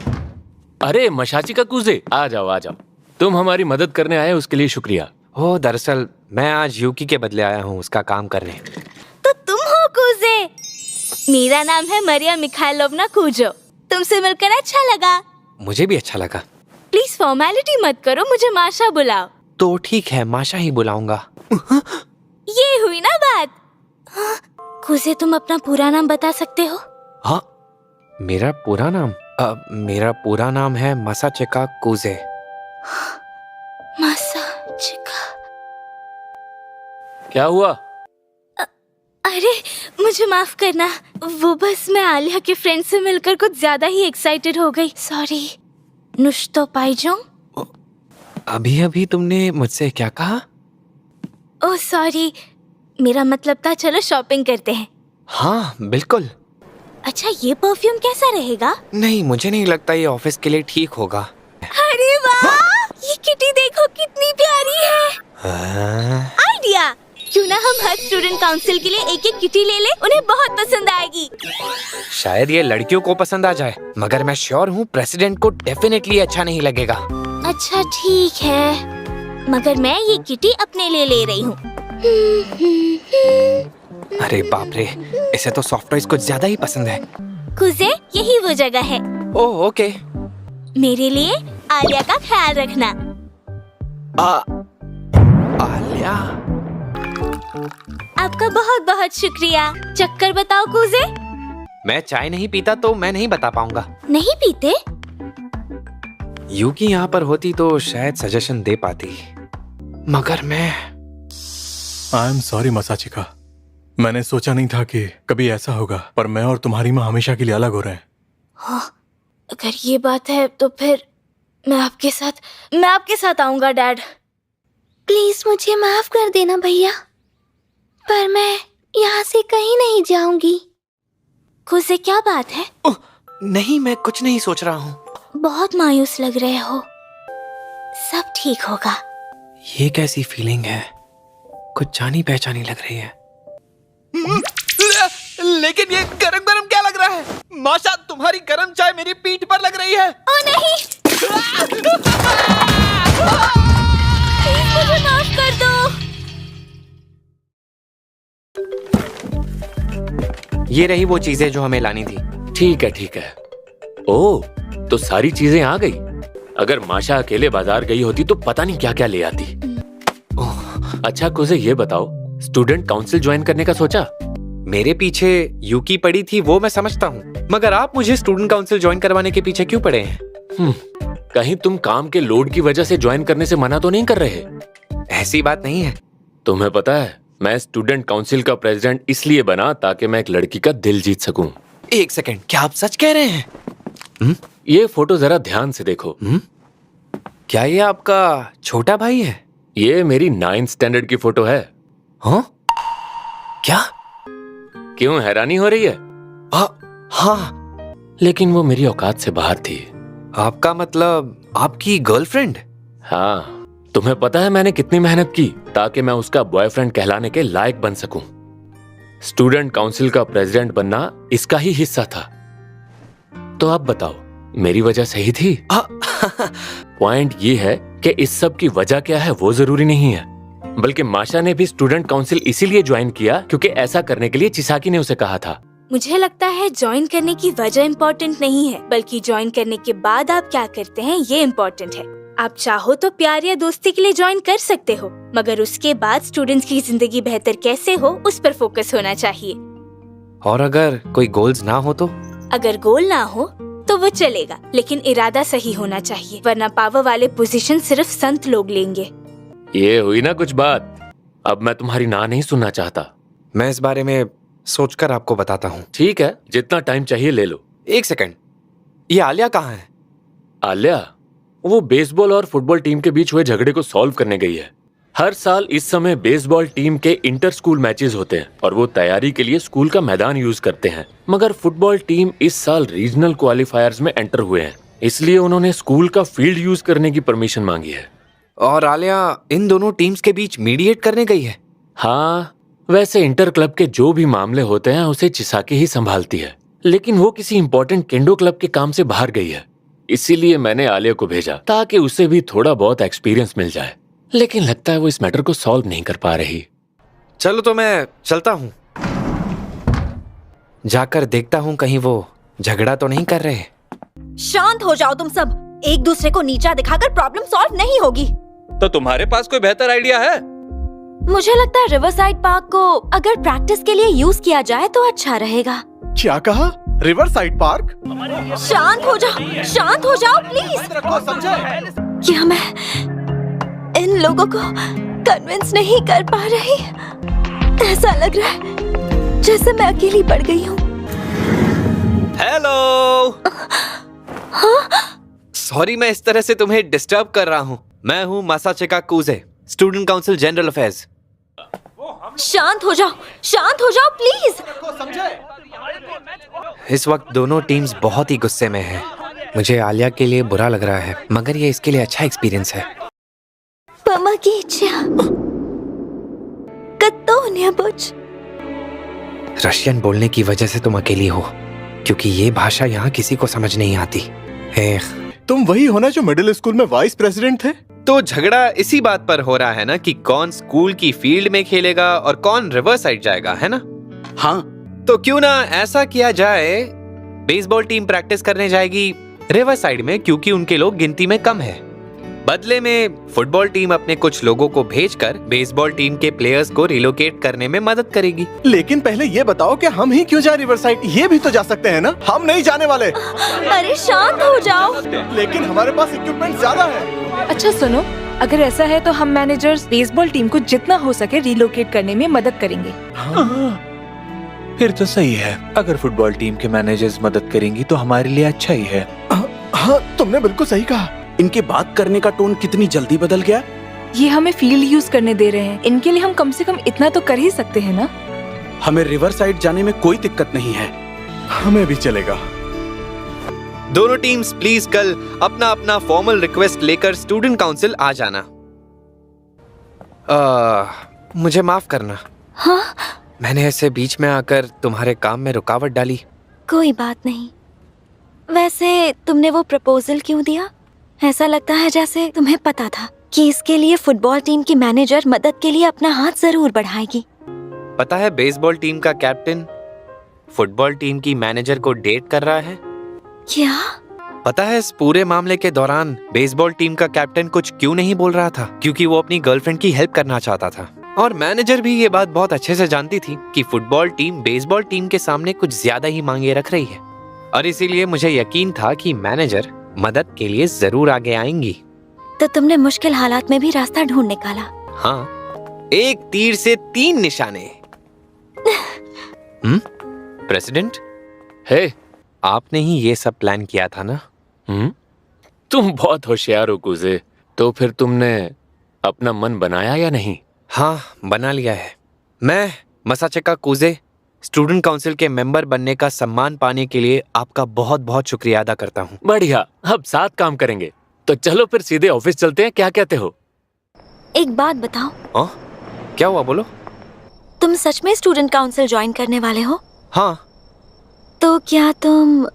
अरे मशाची का कूजे, आ जाओ आ जाओ। तुम हमारी मदद करने आए उसके लिए शुक्रिया। ओ दरअसल मैं आज यूकी के बदले आया हूँ उसका काम करने। तो तुम हो कूजे। मेरा नाम है मरिया मिखाइलोवना कूजो। तुमसे मिलकर अच्छा लगा। मुझे भी अच्छा लगा। प्लीज फॉर्मेलिटी मत करो, मुझे माशा बुलाओ। तो ठीक है, माशा ही बुलाऊंगा। ये हुई ना बात। हाँ, कूजे तुम अपना पूरा नाम बता सकते हो? हाँ, मेरा पूरा नाम मेरा पूरा नाम है मसाचिका कूजे। मसाचिका। क्या हुआ? अरे मुझे माफ करना, वो बस मैं आलिया के फ्रेंड से मिलकर कुछ ज्यादा ही एक्साइटेड हो गई। सॉरी। नुश्तो पाइजों। अभी अभी तुमने मुझसे क्या कहा? ओह सॉरी, मेरा मतलब था चलो शॉपिंग करते हैं। हाँ बिल्कुल। अच्छा, ये परफ्यूम कैसा रहेगा? नहीं, मुझे नहीं लगता ये ऑफिस के लिए ठीक होगा। अरे वाह, ये किटी देखो कितनी प्यारी है। आइडिया, क्यों ना हम हर स्टूडेंट काउंसिल के लिए एक एक किटी ले ले, उन्हें बहुत पसंद आएगी। शायद ये लड़कियों को पसंद आ जाए, मगर मैं श्योर हूँ प्रेसिडेंट को डेफिनेटली अच्छा नहीं लगेगा। अच्छा ठीक है, मगर मैं ये किटी अपने लिए ले रही हूँ। अरे बाप रे, इसे तो सॉफ्ट टॉयज कुछ ज्यादा ही पसंद है। कुजे, यही वो जगह है। Oh okay. मेरे लिए आलिया का ख्याल रखना। आलिया। आपका बहुत बहुत शुक्रिया। चक्कर बताओ कुजे। मैं चाय नहीं पीता तो मैं नहीं बता पाऊंगा। नहीं पीते? यूकी यहाँ पर होती तो शायद सजेशन दे पाती, मगर मैं। आई एम सॉरी मसाचिका, मैंने सोचा नहीं था कि कभी ऐसा होगा, पर मैं और तुम्हारी माँ हमेशा के लिए अलग हो रहे हैं। हाँ, अगर ये बात है तो फिर मैं आपके साथ आऊंगा डैड। प्लीज मुझे माफ कर देना भैया, पर मैं यहाँ से कहीं नहीं जाऊंगी। खुसे, क्या बात है? नहीं, मैं कुछ नहीं सोच रहा हूँ। बहुत मायूस लग रहे हो। सब ठीक होगा। ये कैसी फीलिंग है? कुछ जानी पहचानी लग रही है। लेकिन ये गरम गरम क्या लग रहा है? माशा, तुम्हारी गरम चाय मेरी पीठ पर लग रही है। ओ नहीं! प्लीज मुझे माफ कर दो। ये रही वो चीजें जो हमें लानी थी। ठीक है ठीक है। ओह, तो सारी चीजें आ गई। अगर माशा अकेले बाजार गई होती तो पता नहीं क्या क्या ले आती। अच्छा कुजे, ये बताओ, स्टूडेंट काउंसिल ज्वाइन करने का सोचा? मेरे पीछे यूकी पड़ी थी वो मैं समझता हूँ, मगर आप मुझे स्टूडेंट काउंसिल ज्वाइन करवाने के पीछे क्यों पड़े हैं? कहीं तुम काम के लोड की वजह से ज्वाइन करने से मना तो नहीं कर रहे? ऐसी बात नहीं है। तुम्हें पता है, मैं स्टूडेंट काउंसिल का प्रेसिडेंट इसलिए बना ताकि मैं एक लड़की का दिल जीत सकूं। एक सेकंड, क्या आप सच कह रहे हैं? ये फोटो जरा ध्यान से देखो। क्या ये आपका छोटा भाई है? ये मेरी 9th स्टैंडर्ड की फोटो है। हाँ? क्या? क्यों हैरानी हो रही है? हाँ। लेकिन वो मेरी औकात से बाहर थी। आपका मतलब आपकी गर्लफ्रेंड? हाँ, तुम्हें पता है मैंने कितनी मेहनत की ताकि मैं उसका बॉयफ्रेंड कहलाने के लायक बन सकूं। स्टूडेंट काउंसिल का प्रेसिडेंट बनना इसका ही हिस्सा था। तो आप बताओ, मेरी वजह सही थी? पॉइंट ये है कि इस सब की वजह क्या है वो जरूरी नहीं है, बल्कि माशा ने भी स्टूडेंट काउंसिल इसीलिए ज्वाइन किया क्योंकि ऐसा करने के लिए चिसाकी ने उसे कहा था। मुझे लगता है ज्वाइन करने की वजह इम्पोर्टेंट नहीं है, बल्कि ज्वाइन करने के बाद आप क्या करते हैं ये इम्पोर्टेंट है। आप चाहो तो प्यार या दोस्ती के लिए ज्वाइन कर सकते हो, मगर उसके बाद स्टूडेंट्स की जिंदगी बेहतर कैसे हो उस पर फोकस होना चाहिए। और अगर कोई गोल्स ना हो तो? अगर गोल ना हो तो वो चलेगा, लेकिन इरादा सही होना चाहिए, वरना पावर वाले पोजीशन सिर्फ संत लोग लेंगे। ये हुई ना कुछ बात। अब मैं तुम्हारी ना नहीं सुनना चाहता। मैं इस बारे में सोचकर आपको बताता हूँ। ठीक है, जितना टाइम चाहिए ले लो। एक सेकंड, ये आलिया कहाँ है? आलिया वो बेसबॉल और फुटबॉल टीम के बीच हुए झगड़े को सॉल्व करने गई है। हर साल इस समय बेसबॉल टीम के इंटर स्कूल मैचेस होते हैं और वो तैयारी के लिए स्कूल का मैदान यूज करते हैं, मगर फुटबॉल टीम इस साल रीजनल क्वालिफायर्स में एंटर हुए हैं, इसलिए उन्होंने स्कूल का फील्ड यूज करने की परमिशन मांगी है। और आलिया इन दोनों टीम्स के बीच मीडिएट करने गई है? हाँ, वैसे इंटर क्लब के जो भी मामले होते हैं उसे चिसाकी ही संभालती है, लेकिन वो किसी इंपॉर्टेंट केंडो क्लब के काम से बाहर गई है, इसीलिए मैंने आलिया को भेजा ताकि उसे भी थोड़ा बहुत एक्सपीरियंस मिल जाए, लेकिन लगता है वो इस मैटर को सॉल्व नहीं कर पा रही। चलो तो मैं चलता हूँ, जाकर देखता हूँ कहीं वो झगड़ा तो नहीं कर रहे। शांत हो जाओ तुम सब। एक दूसरे को नीचा दिखाकर प्रॉब्लम सॉल्व नहीं होगी। तो तुम्हारे पास कोई बेहतर आइडिया है? मुझे लगता है रिवरसाइड पार्क को अगर प्रैक्टिस के लिए यूज किया जाए तो अच्छा रहेगा। क्या कहा? River side park? शांत हो जाओ प्लीज। क्या मैं इन लोगों को कन्विंस नहीं कर पा रही? ऐसा लग रहा है जैसे मैं अकेली पड़ गई हूँ। हेलो। सॉरी मैं इस तरह से तुम्हें डिस्टर्ब कर रहा हूँ। मैं हूँ मासाचिका कुजे, स्टूडेंट काउंसिल जनरल अफेयर्स। शांत हो जाओ प्लीज। इस वक्त दोनों टीम्स बहुत ही गुस्से में हैं। मुझे आलिया के लिए बुरा लग रहा है, मगर ये इसके लिए अच्छा एक्सपीरियंस है। रशियन बोलने की वजह से तुम अकेली हो, क्योंकि ये भाषा यहाँ किसी को समझ नहीं आती। तुम वही हो ना जो मिडिल स्कूल में वाइस प्रेसिडेंट थे? तो झगड़ा इसी बात पर हो रहा है ना कि कौन स्कूल की फील्ड में खेलेगा और कौन रिवर साइड जाएगा, है ना? हाँ, तो क्यों ना ऐसा किया जाए, बेसबॉल टीम प्रैक्टिस करने जाएगी रिवर साइड में, क्योंकि उनके लोग गिनती में कम है। बदले में फुटबॉल टीम अपने कुछ लोगों को भेजकर बेसबॉल टीम के प्लेयर्स को रिलोकेट करने में मदद करेगी। लेकिन पहले ये बताओ कि हम ही क्यों जाए रिवर साइड? ये भी तो जा सकते हैं ना? हम नहीं जाने वाले। अरे शांत हो जाओ। लेकिन हमारे पास इक्विपमेंट ज्यादा है। अच्छा सुनो, अगर ऐसा है तो हम मैनेजर्स बेसबॉल टीम को जितना हो सके रिलोकेट करने में मदद करेंगे। फिर तो सही है। अगर फुटबॉल टीम के मैनेजर्स मदद करेंगी तो हमारे लिए अच्छा ही है। हाँ, तुमने बिल्कुल सही कहा। इनके बात करने का टोन कितनी जल्दी बदल गया। ये हमें फील्ड यूज करने दे रहे हैं, इनके लिए हम कम से कम इतना तो कर ही सकते हैं ना। हमें रिवर साइड जाने में कोई दिक्कत नहीं है। हमें भी चलेगा। दोनों टीम्स प्लीज कल अपना अपना फॉर्मल रिक्वेस्ट लेकर स्टूडेंट काउंसिल आ जाना। मुझे माफ करना। हाँ? मैंने ऐसे बीच में आकर तुम्हारे काम में रुकावट डाली। कोई बात नहीं। वैसे तुमने वो प्रपोजल क्यों दिया? ऐसा लगता है जैसे तुम्हें पता था कि इसके लिए फुटबॉल टीम की मैनेजर मदद के लिए अपना हाथ जरूर बढ़ाएगी। पता है बेसबॉल टीम का कैप्टन फुटबॉल टीम की मैनेजर को डेट कर रहा है। क्या? पता है इस पूरे मामले के दौरान बेसबॉल टीम का कैप्टन कुछ क्यों नहीं बोल रहा था? क्योंकि वो अपनी गर्लफ्रेंड की हेल्प करना चाहता था। और मैनेजर भी ये बात बहुत अच्छे से जानती थी कि फुटबॉल टीम बेसबॉल टीम के सामने कुछ ज्यादा ही मांगे रख रही है, और इसीलिए मुझे यकीन था कि मैनेजर मदद के लिए जरूर आगे आएंगी। तो तुमने मुश्किल हालात में भी रास्ता ढूंढ निकाला। हाँ, एक तीर से 3 निशाने। प्रेसिडेंट, हे, आपने ही ये सब प्लान किया था ना? तुम बहुत होशियार हो कुजे। तो फिर तुमने अपना मन बनाया या नहीं? हाँ, बना लिया है। मैं मासाचिका कुजे, स्टूडेंट काउंसिल के मेंबर बनने का सम्मान पाने के लिए आपका बहुत बहुत शुक्रिया अदा करता हूँ। बढ़िया, अब साथ काम करेंगे। तो चलो फिर सीधे ऑफिस चलते हैं, क्या कहते हो? एक बात बताओ। क्या हुआ, बोलो। तुम सच में स्टूडेंट काउंसिल ज्वाइन करने वाले हो? हाँ। तो क्या तुम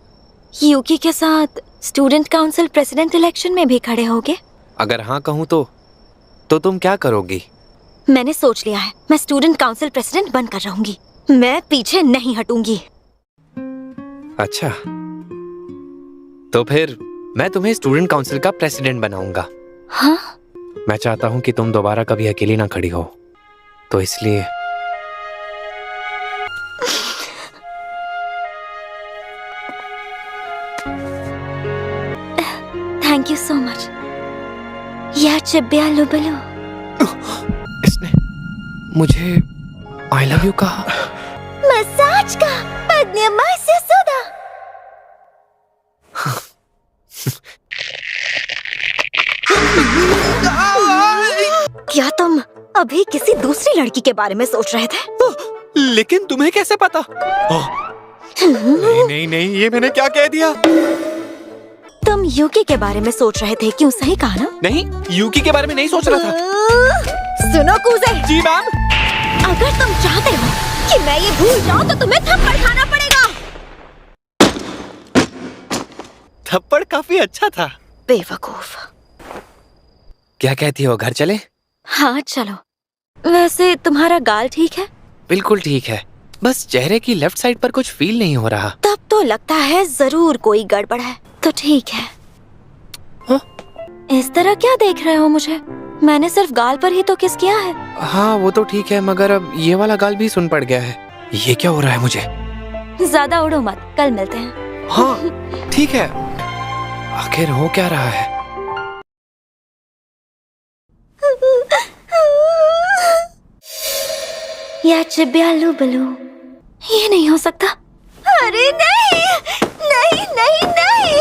यूकी के साथ स्टूडेंट काउंसिल प्रेसिडेंट इलेक्शन में भी खड़े होगे? अगर हाँ कहूँ तो तुम क्या करोगी? मैंने सोच लिया है, मैं स्टूडेंट काउंसिल प्रेसिडेंट बनकर रहूंगी। मैं पीछे नहीं हटूंगी। अच्छा, तो फिर मैं तुम्हें स्टूडेंट काउंसिल का प्रेसिडेंट बनाऊंगा। हाँ? मैं चाहता हूँ कि तुम दोबारा कभी अकेली ना खड़ी हो, तो इसलिए थैंक यू सो मच। या चिब्बिया लुबलू। इसने मुझे आई लव यू कहा। मसाज का पद्य मास्य सुधा। अभी किसी दूसरी लड़की के बारे में सोच रहे थे। लेकिन तुम्हें कैसे पता? नहीं नहीं नहीं, ये मैंने क्या कह दिया? तुम यूकी के बारे में सोच रहे थे, क्यों? सही कहा ना? नहीं, यूकी के बारे में नहीं सोच रहा था। सुनो कूजे। जी मैम। अगर तुम चाहते हो कि मैं ये भूल जाऊं तो तुम्हें थप्पड़ खाना पड़ेगा। थप्पड़ काफी अच्छा था। बेवकूफ। क्या कहती हो, घर चले? हाँ चलो। वैसे तुम्हारा गाल ठीक है? बिल्कुल ठीक है, बस चेहरे की लेफ्ट साइड पर कुछ फील नहीं हो रहा। तब तो लगता है जरूर कोई गड़बड़ है। तो ठीक है। हाँ? इस तरह क्या देख रहे हो मुझे? मैंने सिर्फ गाल पर ही तो किस किया है। हाँ वो तो ठीक है, मगर अब ये वाला गाल भी सुन पड़ गया है। ये क्या हो रहा है मुझे? ज्यादा उड़ो मत, कल मिलते हैं। हाँ ठीक है। आखिर हो क्या रहा है? या चिब्यालू बलू, ये नहीं हो सकता। अरे नहीं नहीं नहीं नहीं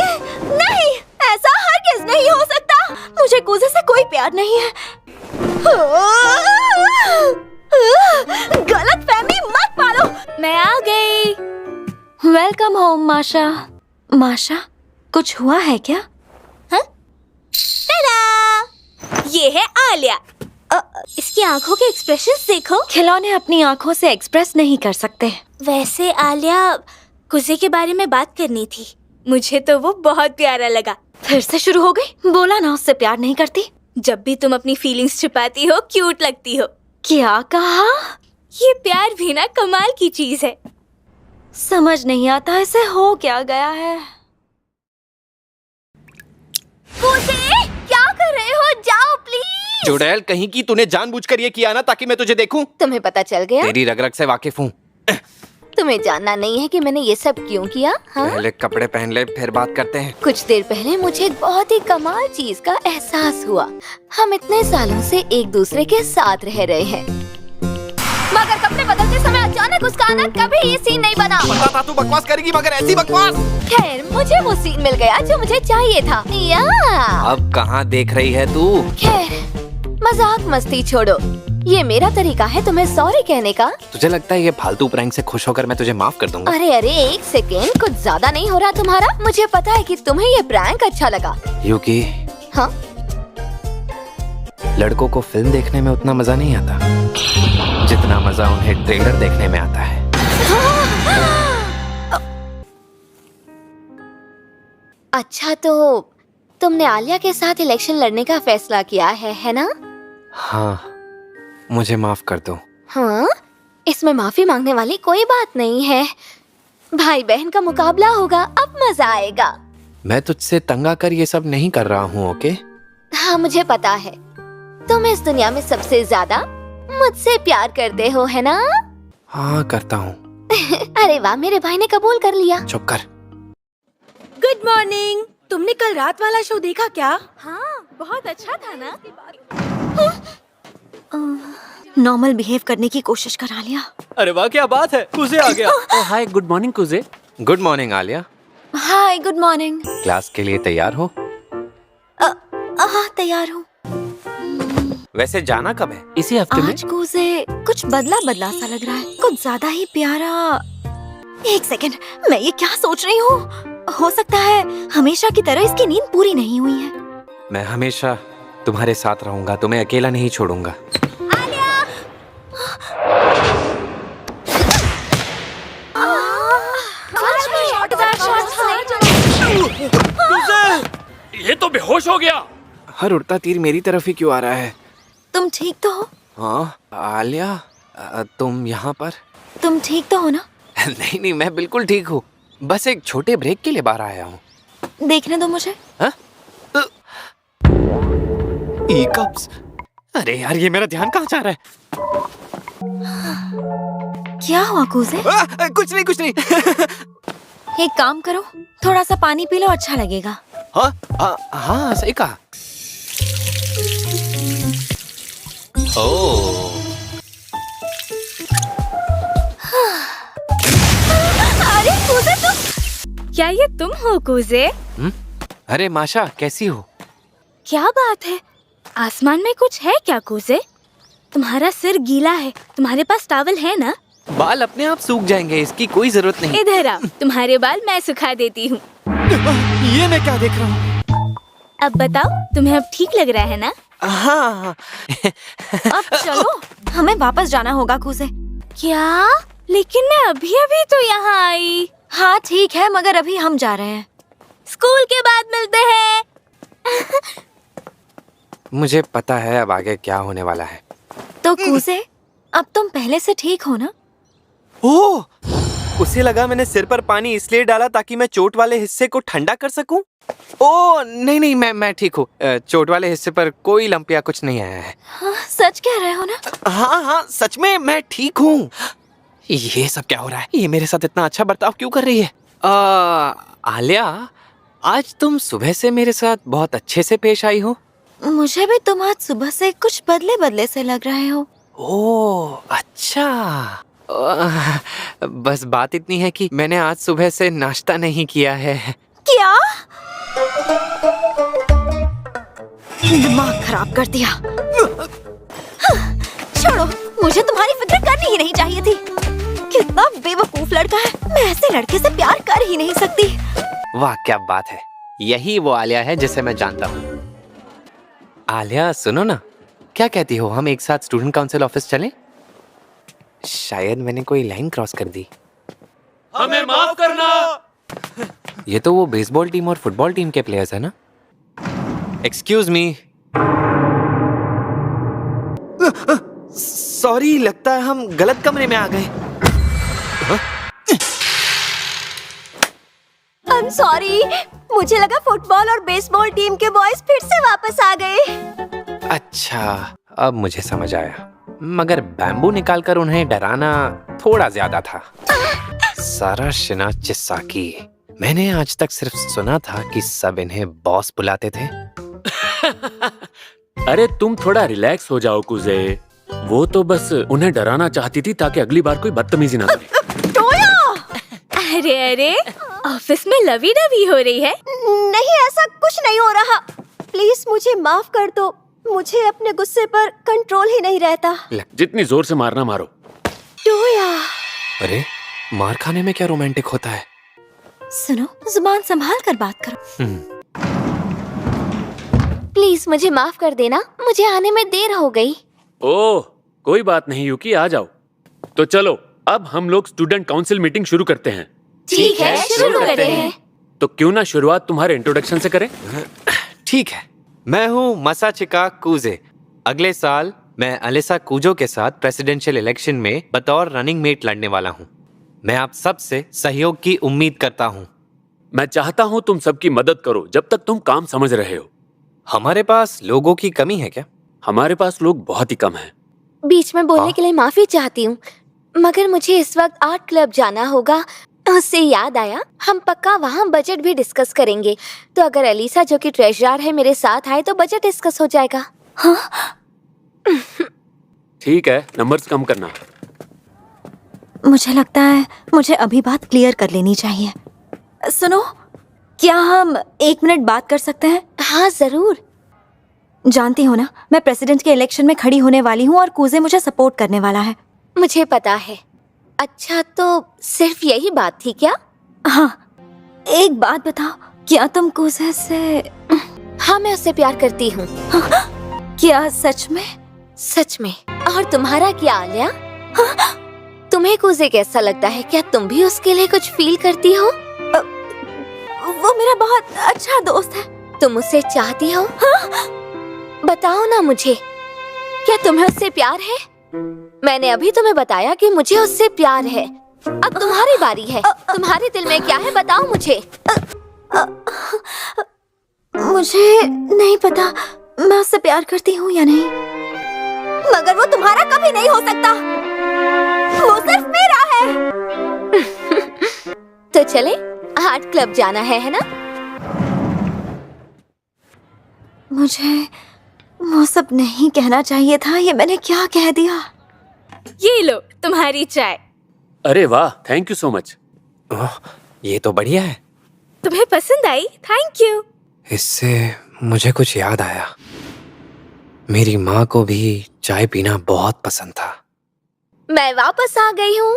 नहीं, ऐसा हरगिज़ नहीं हो सकता। मुझे कूजे से कोई प्यार नहीं है। गलत फहमी मत पालो। मैं आ गई। वेलकम होम माशा। माशा, कुछ हुआ है क्या? हाँ? ये है आलिया। इसकी आंखों के एक्सप्रेशंस देखो। खिलौने अपनी आंखों से एक्सप्रेस नहीं कर सकते। वैसे आलिया, कुजे के बारे में बात करनी थी। मुझे तो वो बहुत प्यारा लगा। फिर से शुरू हो गई? बोला ना उससे प्यार नहीं करती। जब भी तुम अपनी फीलिंग्स छुपाती हो, क्यूट लगती हो। क्या कहा? ये प्यार भी ना कमाल की चीज है। समझ नहीं आता इसे हो क्या गया है। कुजे, क्या कर रहे हो? जाओ प्लीज। चुड़ैल कहीं की, तूने जानबूझकर ये किया ना ताकि मैं तुझे देखूं? तुम्हें पता चल गया? तेरी रग रग से वाकिफ हूँ। तुम्हें जानना नहीं है कि मैंने ये सब क्यों किया? हाँ? पहले कपड़े पहन ले, फिर बात करते हैं। कुछ देर पहले मुझे एक बहुत ही कमाल चीज का एहसास हुआ। हम इतने सालों से एक दूसरे के साथ रह रहे हैं, मगर कपड़े बदलते समय अचानक उसका आना, कभी ये सीन नहीं बना। पता था तू बकवास करेगी, मगर ऐसी बकवास। खैर, मुझे वो सीन मिल गया जो मुझे चाहिए था। या अब कहाँ देख रही है तू? खैर, मजाक मस्ती छोड़ो। ये मेरा तरीका है तुम्हें सॉरी कहने का। तुझे लगता है ये फालतू प्रैंक से खुश होकर मैं तुझे माफ कर दूंगा? अरे अरे, एक सेकेंड, कुछ ज्यादा नहीं हो रहा तुम्हारा? मुझे पता है कि तुम्हें ये प्रैंक अच्छा लगा। यूकी, हाँ? लड़कों को फिल्म देखने में उतना मजा नहीं आता जितना मजा उन्हें ट्रेलर देखने में आता है। अच्छा, तो तुमने आलिया के साथ इलेक्शन लड़ने का फैसला किया है ना? हाँ, मुझे माफ कर दो। हाँ, इसमें माफी मांगने वाली कोई बात नहीं है। भाई बहन का मुकाबला होगा, अब मजा आएगा। मैं तुझसे तंग आकर ये सब नहीं कर रहा हूँ, ओके? हाँ, मुझे पता है। तुम इस दुनिया में सबसे ज्यादा मुझसे प्यार करते हो, है ना? हाँ, करता हूँ। अरे वाह, मेरे भाई ने कबूल कर लिया। चुप कर। Good morning. तुमने कल रात वाला शो देखा क्या? हाँ, बहुत अच्छा था ना। नॉर्मल बिहेव करने की कोशिश करा लिया। अरे वाह, क्या बात है, कुजे आ गया। हाय, गुड मॉर्निंग कुजे। गुड मॉर्निंग Alia. Hi, good morning. Class के लिए तैयार हो? हाँ, तैयार हूँ। वैसे जाना कब है? इसी हफ्ते में। आज कूजे कुछ बदला बदला सा लग रहा है, कुछ ज्यादा ही प्यारा। एक सेकंड, मैं ये क्या सोच रही हूँ? हो सकता है हमेशा की तरह इसकी नींद पूरी नहीं हुई है। मैं हमेशा तुम्हारे साथ रहूंगा, तुम्हें अकेला नहीं छोड़ूंगा। ये तो बेहोश हो गया। हर उड़ता तीर मेरी तरफ ही क्यों आ रहा है? तुम ठीक तो हो? हाँ आलिया, तुम यहाँ पर? तुम ठीक तो हो ना? नहीं नहीं, मैं बिल्कुल ठीक हूँ, बस एक छोटे ब्रेक के लिए बाहर आया हूँ। देखने दो मुझे। हाँ? ई-कप्स। अरे यार, ये मेरा ध्यान कहाँ जा रहा है? क्या हुआ कूजे? कुछ नहीं कुछ नहीं। एक काम करो, थोड़ा सा पानी पी लो, अच्छा लगेगा। हाँ हाँ, सही कहा। ओह, अरे कूजे, तुम? क्या ये तुम हो कूजे? अरे माशा, कैसी हो? क्या बात है? आसमान में कुछ है क्या कूजे? तुम्हारा सिर गीला है, तुम्हारे पास टॉवल है ना? बाल अपने आप सूख जाएंगे, इसकी कोई जरूरत नहीं। इधर आओ, तुम्हारे बाल मैं सुखा देती हूँ। ये मैं क्या देख रहा हूँ? अब बताओ, तुम्हें अब ठीक लग रहा है ना? हाँ। अब चलो, हमें वापस जाना होगा कूजे। क्या? लेकिन मैं अभी अभी तो यहाँ आई। हाँ ठीक है, मगर अभी हम जा रहे हैं। स्कूल के बाद मिलते हैं। मुझे पता है अब आगे क्या होने वाला है। तो कूजे, अब तुम पहले से ठीक हो ना? ओह, उसे लगा मैंने सिर पर पानी इसलिए डाला ताकि मैं चोट वाले हिस्से को ठंडा कर सकूं। ओह नहीं नहीं, मैं ठीक हूँ। चोट वाले हिस्से पर कोई लंप या कुछ नहीं आया है। हाँ, सच कह रहे हो ना? हाँ हाँ, सच में मैं ठीक हूँ। ये सब क्या हो रहा है? ये मेरे साथ इतना अच्छा बर्ताव क्यों कर रही है? आलिया, आज तुम सुबह से मेरे साथ बहुत अच्छे से पेश आई हो। मुझे भी तुम आज सुबह से कुछ बदले बदले से लग रहे हो। ओह अच्छा। बस बात इतनी है कि मैंने आज सुबह से नाश्ता नहीं किया है। क्या? दिमाग खराब कर दिया। छोड़ो, मुझे तुम्हारी फिक्र करनी ही नहीं चाहिए थी। कितना बेवकूफ लड़का है, मैं ऐसे लड़के से प्यार कर ही नहीं सकती। वाह क्या बात है, यही वो आलिया है जिसे मैं जानता हूँ। आलिया सुनो ना, क्या कहती हो हम एक साथ स्टूडेंट काउंसिल ऑफिस चलें? शायद मैंने कोई लाइन क्रॉस कर दी। हमें माफ करना। ये तो वो बेसबॉल टीम और फुटबॉल टीम के प्लेयर्स है ना? Excuse me. सॉरी, लगता है हम गलत कमरे में आ गए। आई एम सॉरी, मुझे लगा फुटबॉल और बेसबॉल टीम के बॉयज फिर से वापस आ गए। अच्छा, अब मुझे समझ आया। मगर बैम्बू निकालकर उन्हें डराना थोड़ा ज्यादा था। सारा शिना चिस्साकी, मैंने आज तक सिर्फ सुना था कि सब इन्हें बॉस बुलाते थे। अरे तुम थोड़ा रिलैक्स हो जाओ कुजे। वो तो बस उन्हें डराना चाहती थी ताकि अगली बार कोई बदतमीजी ना करे। अरे अरे, ऑफिस में लवी डवी हो रही है? नहीं, ऐसा कुछ नहीं हो रहा। प्लीज मुझे माफ कर दो, मुझे अपने गुस्से पर कंट्रोल ही नहीं रहता। जितनी जोर से मारना मारो। टोया, अरे मार खाने में क्या रोमांटिक होता है? सुनो, जुबान संभाल कर बात करो। प्लीज मुझे माफ कर देना, मुझे आने में देर हो गई। ओह कोई बात नहीं यूकी, आ जाओ। तो चलो अब हम लोग स्टूडेंट काउंसिल मीटिंग शुरू करते हैं। ठीक है, शुरू करते हैं। तो क्यों ना शुरुआत तुम्हारे इंट्रोडक्शन से करें? ठीक है, मैं हूँ मसाचिका कूजे। अगले साल मैं अलिसा कूजो के साथ प्रेसिडेंशियल इलेक्शन में बतौर रनिंग मेट लड़ने वाला हूँ। मैं आप सबसे सहयोग की उम्मीद करता हूँ। मैं चाहता हूँ तुम सबकी मदद करो जब तक तुम काम समझ रहे हो। हमारे पास लोगों की कमी है क्या? हमारे पास लोग बहुत ही कम हैं। बीच में बोलने के लिए माफी चाहती हूँ, मगर मुझे इस वक्त आर्ट क्लब जाना होगा। उससे याद आया, हम पक्का वहाँ बजट भी डिस्कस करेंगे। तो अगर अलीसा जो कि ट्रेजरर है मेरे साथ आए तो बजट डिस्कस हो जाएगा। हाँ? ठीक है, नंबर्स कम करना। मुझे लगता है मुझे अभी बात क्लियर कर लेनी चाहिए। सुनो, क्या हम 1 मिनट बात कर सकते हैं? हाँ जरूर। जानती हो ना, मैं प्रेसिडेंट के इलेक्शन में खड़ी होने वाली हूँ और कूजे मुझे सपोर्ट करने वाला है। मुझे पता है। अच्छा, तो सिर्फ यही बात थी क्या? हाँ, एक बात बताओ, क्या तुम कूजे से? हाँ, मैं उससे प्यार करती हूँ। क्या सच में? सच में। और तुम्हारा क्या आलिया? तुम्हें कूजे कैसा लगता है? क्या तुम भी उसके लिए कुछ फील करती हो? वो मेरा बहुत अच्छा दोस्त है। तुम उसे चाहती हो? बताओ ना मुझे, क्या तुम्हें उससे प्यार है? मैंने अभी तुम्हें बताया कि मुझे उससे प्यार है। अब तुम्हारी बारी है। तुम्हारे दिल में क्या है, बताओ मुझे। मुझे नहीं पता मैं उससे प्यार करती हूँ या नहीं, मगर वो तुम्हारा कभी नहीं हो सकता। वो सिर्फ मेरा है। तो चले, आर्ट क्लब जाना है ना? मुझे वो सब नहीं कहना चाहिए था। ये मैंने क्या कह दिया? ये लो तुम्हारी चाय। अरे वाह, थैंक यू सो मच। ये तो बढ़िया है। तुम्हें पसंद आई? Thank you. इससे मुझे कुछ याद आया। मेरी माँ को भी चाय पीना बहुत पसंद था। मैं वापस आ गई हूँ।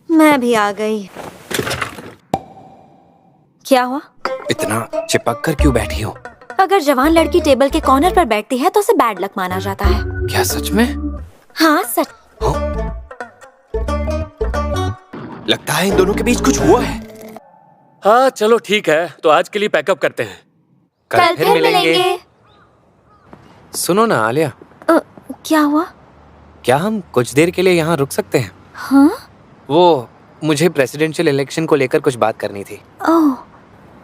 मैं भी आ गई। क्या हुआ? इतना चिपक कर क्यों बैठी हो? अगर जवान लड़की टेबल के कॉर्नर पर बैठती है तो उसे बैड लक माना जाता है। क्या सच में? हाँ सच। लगता है इन दोनों के बीच कुछ हुआ है। हाँ चलो ठीक है, तो आज के लिए पैकअप करते हैं। कल फिर मिलेंगे। सुनो ना आलिया, क्या हुआ? क्या हम कुछ देर के लिए यहाँ रुक सकते हैं? हाँ? वो मुझे प्रेसिडेंशियल इलेक्शन को लेकर कुछ बात करनी थी। ओह,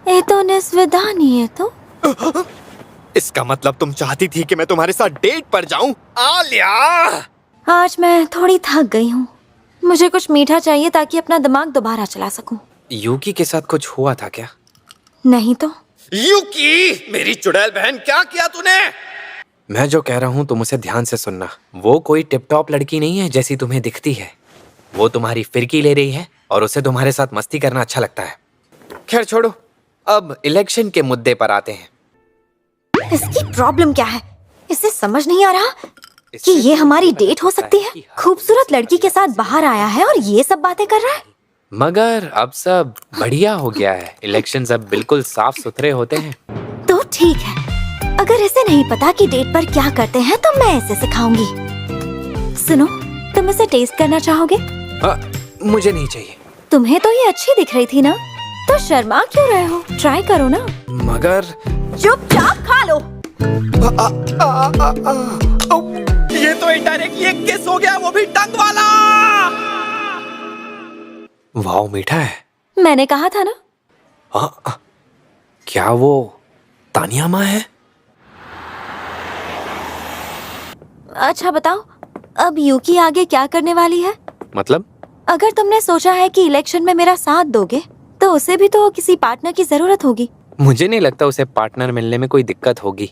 ये तो निस्विदानी है तो। इसका मतलब तुम चाहती थी कि मैं तुम्हारे साथ डेट पर जाऊं? आलिया! आज मैं थोड़ी थक गई हूँ। मुझे कुछ मीठा चाहिए ताकि अपना दिमाग दोबारा चला सकूं। यूकी के साथ कुछ हुआ था क्या? नहीं तो। यूकी, मेरी चुड़ैल बहन, क्या किया तूने? मैं जो कह रहा हूँ तुम उसे ध्यान से सुनना। वो कोई टिप टॉप लड़की नहीं है जैसी तुम्हें दिखती है। वो तुम्हारी फिरकी ले रही है और उसे तुम्हारे साथ मस्ती करना अच्छा लगता है। खैर छोड़ो, अब इलेक्शन के मुद्दे पर आते हैं। इसकी प्रॉब्लम क्या है? इसे समझ नहीं आ रहा कि ये हमारी डेट हो सकती है। खूबसूरत लड़की के साथ बाहर आया है और ये सब बातें कर रहा है। मगर अब सब बढ़िया हो गया है। इलेक्शंस अब बिल्कुल साफ सुथरे होते हैं। तो ठीक है, अगर इसे नहीं पता कि डेट पर क्या करते हैं तो मैं इसे सिखाऊंगी। सुनो, तुम इसे टेस्ट करना चाहोगे? मुझे नहीं चाहिए। तुम्हें तो ये अच्छी दिख रही थी ना, तो शर्मा क्यों रहे हो? ट्राई करो ना। मगर चुपचाप खा लो। ये तो इनडायरेक्टली एक किस हो गया, वो भी टंग वाला। वाह, मीठा है। मैंने कहा था ना। क्या वो तानिया माँ है? अच्छा बताओ, अब यूकी आगे क्या करने वाली है? मतलब? अगर तुमने सोचा है कि इलेक्शन में मेरा साथ दोगे, तो उसे भी तो किसी पार्टनर की जरूरत होगी। मुझे नहीं लगता उसे पार्टनर मिलने में कोई दिक्कत होगी।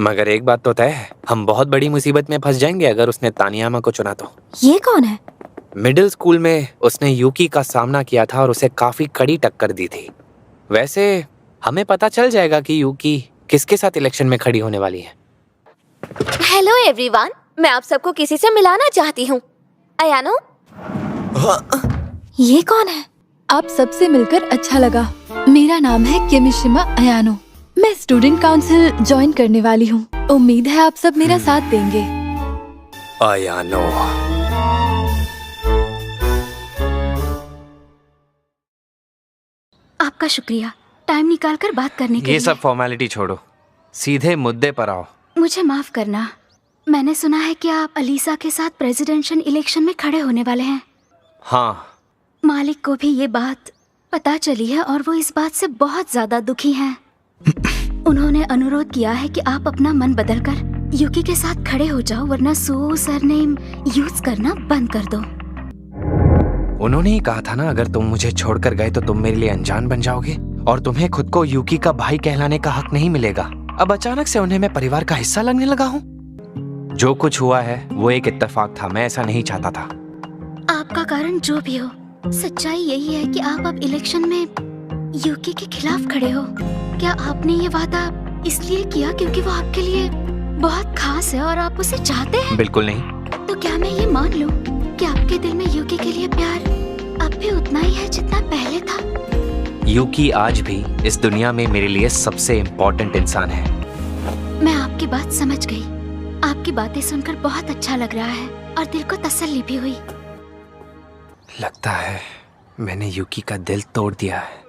मगर एक बात तो तय है, हम बहुत बड़ी मुसीबत में फंस जाएंगे अगर उसने तानियामा को चुना तो। ये कौन है? मिडिल स्कूल में उसने यूकी का सामना किया था और उसे काफी कड़ी टक्कर दी थी। वैसे हमें पता चल जाएगा कि यूकी किसके साथ इलेक्शन में खड़ी होने वाली है। हेलो एवरीवन, मैं आप सबको किसी से मिलाना चाहती हूँ। अयानो। ये कौन है? आप सबसे मिलकर अच्छा लगा। मेरा नाम है किमिशिमा अयानो। मैं स्टूडेंट काउंसिल ज्वाइन करने वाली हूँ। उम्मीद है आप सब मेरा साथ देंगे। अयानो। आपका शुक्रिया, टाइम निकालकर बात करने के लिए। ये सब फॉर्मेलिटी छोड़ो, सीधे मुद्दे पर आओ। मुझे माफ करना, मैंने सुना है कि आप अलीसा के साथ प्रेसिडेंशियल इलेक्शन में खड़े होने वाले हैं। हाँ। मालिक को भी ये बात पता चली है और वो इस बात से बहुत ज्यादा दुखी हैं। उन्होंने अनुरोध किया है कि आप अपना मन बदलकर यूकी के साथ खड़े हो जाओ, वरना सो सरनेम यूज करना बंद कर दो। उन्होंने ही कहा था ना, अगर तुम मुझे छोड़कर गए तो तुम मेरे लिए अनजान बन जाओगे और तुम्हें खुद को यूकी का भाई कहलाने का हक नहीं मिलेगा। अब अचानक से उन्हें मैं परिवार का हिस्सा लगने लगा हूँ। जो कुछ हुआ है वो एक इत्तेफाक था, मैं ऐसा नहीं चाहता था। आपका कारण जो भी हो, सच्चाई यही है कि आप अब इलेक्शन में यूकी के खिलाफ खड़े हो। क्या आपने ये वादा इसलिए किया क्योंकि वो आपके लिए बहुत खास है और आप उसे चाहते हैं? बिल्कुल नहीं। तो क्या मैं ये मान लूं कि आपके दिल में यूकी के लिए प्यार अब भी उतना ही है जितना पहले था? यूकी आज भी इस दुनिया में मेरे लिए सबसे इम्पोर्टेंट इंसान है। मैं आपकी बात समझ गई। आपकी बातें सुनकर बहुत अच्छा लग रहा है और दिल को तसल्ली भी हुई। लगता है मैंने यूकी का दिल तोड़ दिया है।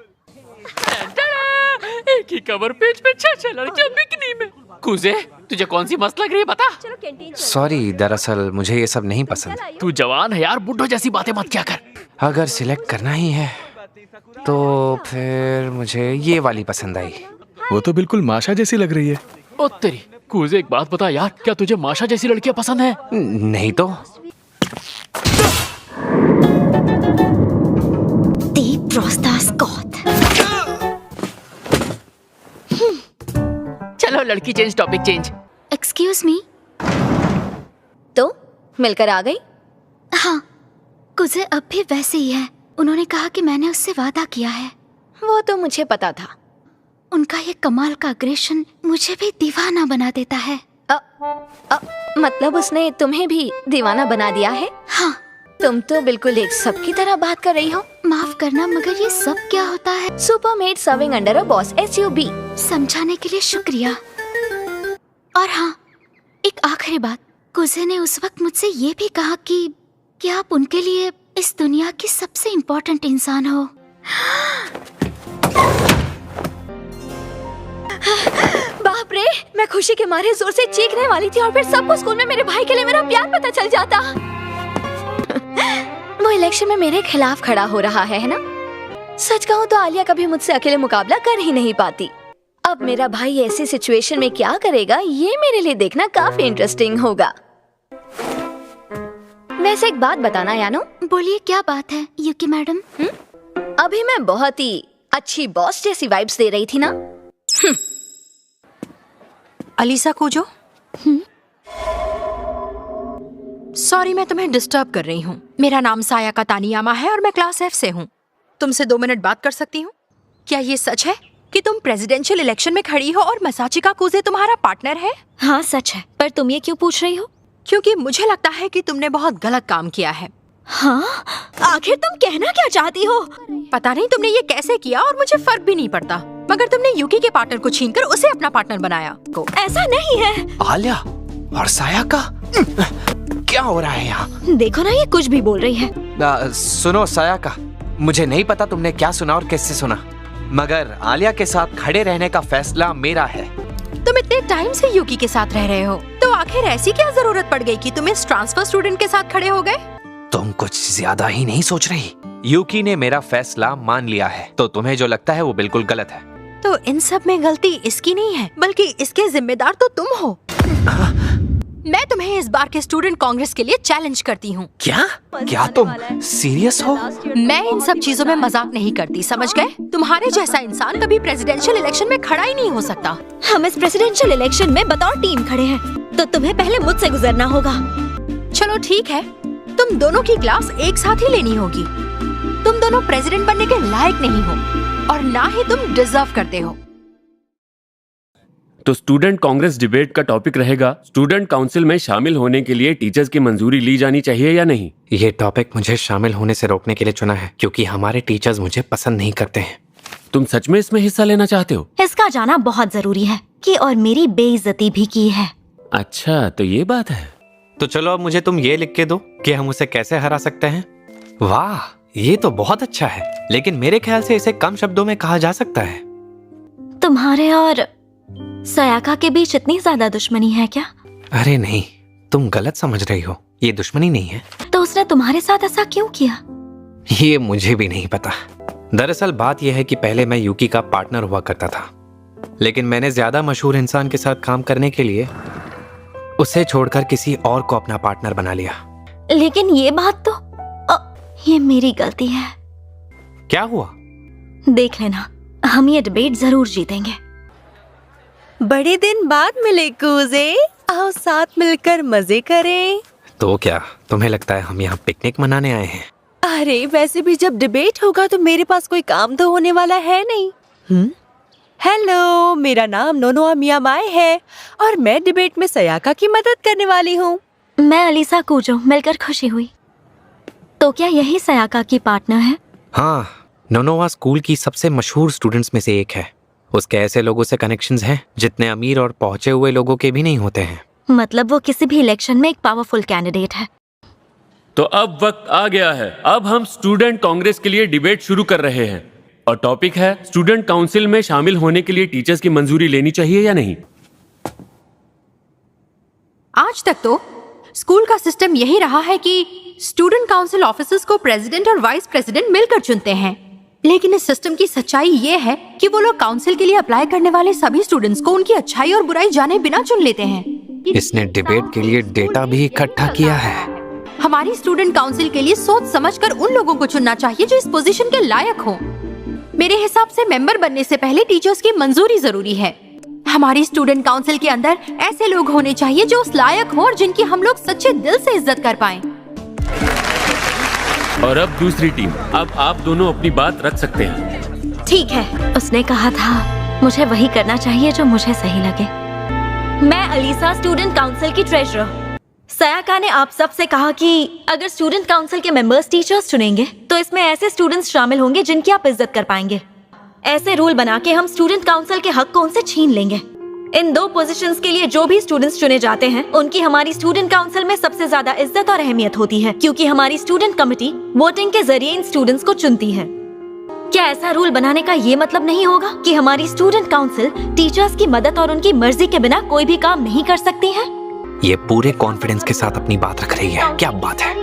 एक ही कवर पेज पे 6 लड़कियां बिकनी में। कूजे, तुझे कौन सी मस्त लग रही है बता? सॉरी, दरअसल मुझे ये सब नहीं पसंद। तू जवान है यार, बुड्ढो जैसी बातें मत किया कर। अगर सिलेक्ट करना ही है तो फिर मुझे ये वाली पसंद आई। वो तो बिल्कुल माशा जैसी लग रही है। ओ तेरी, कूजे एक बात बता यार, क्या तुझे माशा जैसी लड़कियां पसंद है? नहीं तो। चलो लड़की change, topic change. Excuse me. तो मिलकर आ गई? हाँ, कुजे अब भी वैसे ही है। उन्होंने कहा कि मैंने उससे वादा किया है। वो तो मुझे पता था। उनका ये कमाल का अग्रेशन मुझे भी दीवाना बना देता है। मतलब उसने तुम्हें भी दीवाना बना दिया है? हाँ। तुम तो बिल्कुल एक सब की तरह बात कर रही हो। माफ करना, मगर ये सब क्या होता है? Supermaid serving under a boss, SUB। समझाने के लिए शुक्रिया। और हाँ, एक आखिरी बात। कुजे ने उस वक्त मुझसे ये भी कहा कि आप उनके लिए इस दुनिया की सबसे इम्पोर्टेंट इंसान हो। बाप रे, मैं खुशी के मारे जोर से चीखने वाली थी और फिर सबको स्कूल में मेरे भाई के लिए मेरा प्यार पता चल जाता। वो इलेक्शन में मेरे खिलाफ खड़ा हो रहा है ना? सच कहूँ तो आलिया कभी मुझसे अकेले मुकाबला कर ही नहीं पाती। अब मेरा भाई ऐसी सिचुएशन में क्या करेगा, ये मेरे लिए देखना काफी इंटरेस्टिंग होगा। वैसे एक बात बताना यानो। बोलिए, क्या बात है यूकी मैडम? अभी मैं बहुत ही अच्छी बॉस जैसी वाइब्स दे रही थी ना? अलीसा कोजो, सॉरी मैं तुम्हें डिस्टर्ब कर रही हूँ। मेरा नाम सायाका तानियामा है और मैं क्लास F से हूँ। तुमसे 2 मिनट बात कर सकती हूँ? क्या ये सच है कि तुम प्रेसिडेंशियल इलेक्शन में खड़ी हो और मसाचिका कुजे तुम्हारा पार्टनर है? हाँ सच है, पर तुम ये क्यों पूछ रही हो? क्योंकि मुझे लगता है कि तुमने बहुत गलत काम किया है। हाँ? आखिर तुम कहना क्या चाहती हो? पता नहीं तुमने ये कैसे किया और मुझे फर्क भी नहीं पड़ता, मगर तुमने यूकी के पार्टनर को छीनकर उसे अपना पार्टनर बनाया। ऐसा नहीं है। आलिया और सायाका, क्या हो रहा है यहाँ? देखो ना, ये कुछ भी बोल रही है। सुनो सायाका, मुझे नहीं पता तुमने क्या सुना और किससे सुना, मगर आलिया के साथ खड़े रहने का फैसला मेरा है। तुम इतने टाइम से यूकी के साथ रह रहे हो, तो आखिर ऐसी क्या जरूरत पड़ गई कि तुम इस ट्रांसफर स्टूडेंट के साथ खड़े हो गए? तुम कुछ ज्यादा ही नहीं सोच रही? यूकी ने मेरा फैसला मान लिया है, तो तुम्हें जो लगता है वो बिल्कुल गलत है। तो इन सब में गलती इसकी नहीं है, बल्कि इसके जिम्मेदार तो तुम हो। मैं तुम्हें इस बार के स्टूडेंट कांग्रेस के लिए चैलेंज करती हूँ। क्या तुम सीरियस हो? मैं इन सब चीजों में मजाक नहीं करती, समझ गए? तुम्हारे जैसा इंसान कभी प्रेसिडेंशियल इलेक्शन में खड़ा ही नहीं हो सकता। हम इस प्रेसिडेंशियल इलेक्शन में बतौर टीम खड़े हैं, तो तुम्हें पहले मुझसे गुजरना होगा। चलो ठीक है, तुम दोनों की क्लास एक साथ ही लेनी होगी। तुम दोनों प्रेसिडेंट बनने के लायक नहीं हो और ना ही तुम डिजर्व करते हो। तो स्टूडेंट कांग्रेस डिबेट का टॉपिक रहेगा, स्टूडेंट काउंसिल में शामिल होने के लिए टीचर्स की मंजूरी ली जानी चाहिए या नहीं। ये टॉपिक मुझे शामिल होने से रोकने के लिए चुना है, क्योंकि हमारे टीचर्स मुझे पसंद नहीं करते हैं। तुम सच में इसमें हिस्सा लेना चाहते हो? इसका जाना बहुत जरूरी है कि और मेरी बेइज्जती भी की है। अच्छा, तो ये बात है। तो चलो अब मुझे तुम ये लिख के दो कि हम उसे कैसे हरा सकते हैं। वाह, ये तो बहुत अच्छा है, लेकिन मेरे ख्याल से इसे कम शब्दों में कहा जा सकता है। तुम्हारे और सयाका के बीच इतनी ज्यादा दुश्मनी है क्या? अरे नहीं, तुम गलत समझ रही हो, ये दुश्मनी नहीं है। तो उसने तुम्हारे साथ ऐसा क्यों किया? ये मुझे भी नहीं पता। दरअसल बात यह है कि पहले मैं यूकी का पार्टनर हुआ करता था, लेकिन मैंने ज्यादा मशहूर इंसान के साथ काम करने के लिए उसे छोड़कर किसी और को अपना पार्टनर बना लिया। लेकिन ये बात तो ये मेरी गलती है। क्या हुआ? देख लेना, हम ये डिबेट जरूर जीतेंगे। बड़े दिन बाद मिले कुजे, आओ साथ मिलकर मजे करें। तो क्या तुम्हें लगता है हम यहाँ पिकनिक मनाने आए हैं? अरे वैसे भी जब डिबेट होगा तो मेरे पास कोई काम तो होने वाला है नहीं। हेलो, मेरा नाम नोनोआ मियामाए है और मैं डिबेट में सयाका की मदद करने वाली हूँ। मैं अलीसा कोजो, मिलकर खुशी हुई। तो क्या यही सयाका की पार्टनर है? हाँ, नोनोआ स्कूल की सबसे मशहूर स्टूडेंट्स में से एक है। उसके ऐसे लोगों से कनेक्शंस हैं जितने अमीर और पहुंचे हुए लोगों के भी नहीं होते हैं। मतलब वो किसी भी इलेक्शन में एक पावरफुल कैंडिडेट है। तो अब वक्त आ गया है, अब हम स्टूडेंट कांग्रेस के लिए डिबेट शुरू कर रहे हैं और टॉपिक है, स्टूडेंट काउंसिल में शामिल होने के लिए टीचर्स की मंजूरी लेनी चाहिए या नहीं। आज तक तो स्कूल का सिस्टम यही रहा है कि स्टूडेंट काउंसिल ऑफिसर्स को प्रेसिडेंट और वाइस प्रेसिडेंट मिलकर चुनते हैं, लेकिन इस सिस्टम की सच्चाई ये है कि वो लोग काउंसिल के लिए अप्लाई करने वाले सभी स्टूडेंट्स को उनकी अच्छाई और बुराई जाने बिना चुन लेते हैं। इसने डिबेट के लिए डेटा भी इकट्ठा किया है। हमारी स्टूडेंट काउंसिल के लिए सोच समझकर उन लोगों को चुनना चाहिए जो इस पोजीशन के लायक हो। मेरे हिसाब से मेंबर बनने से पहले टीचर्स की मंजूरी जरूरी है। हमारी स्टूडेंट काउंसिल के अंदर ऐसे लोग होने चाहिए जो उस लायक हो और जिनकी हम लोग सच्चे दिल से इज्जत कर पाएं। और अब दूसरी टीम, अब आप दोनों अपनी बात रख सकते हैं। ठीक है, उसने कहा था मुझे वही करना चाहिए जो मुझे सही लगे। मैं अलीसा, स्टूडेंट काउंसिल की ट्रेजरर। सयाका ने आप सबसे कहा कि अगर स्टूडेंट काउंसिल के मेंबर्स टीचर्स चुनेंगे तो इसमें ऐसे स्टूडेंट्स शामिल होंगे जिनकी आप इज्जत कर पाएंगे। ऐसे रूल बना के हम स्टूडेंट काउंसिल के हक को उनसे छीन लेंगे। इन 2 पोजीशंस के लिए जो भी स्टूडेंट्स चुने जाते हैं उनकी हमारी स्टूडेंट काउंसिल में सबसे ज्यादा इज्जत और अहमियत होती है, क्योंकि हमारी स्टूडेंट कमेटी वोटिंग के जरिए इन स्टूडेंट्स को चुनती है। क्या ऐसा रूल बनाने का ये मतलब नहीं होगा कि हमारी स्टूडेंट काउंसिल टीचर्स की मदद और उनकी मर्जी के बिना कोई भी काम नहीं कर सकती है? ये पूरे कॉन्फिडेंस के साथ अपनी बात रख रही है, क्या बात है।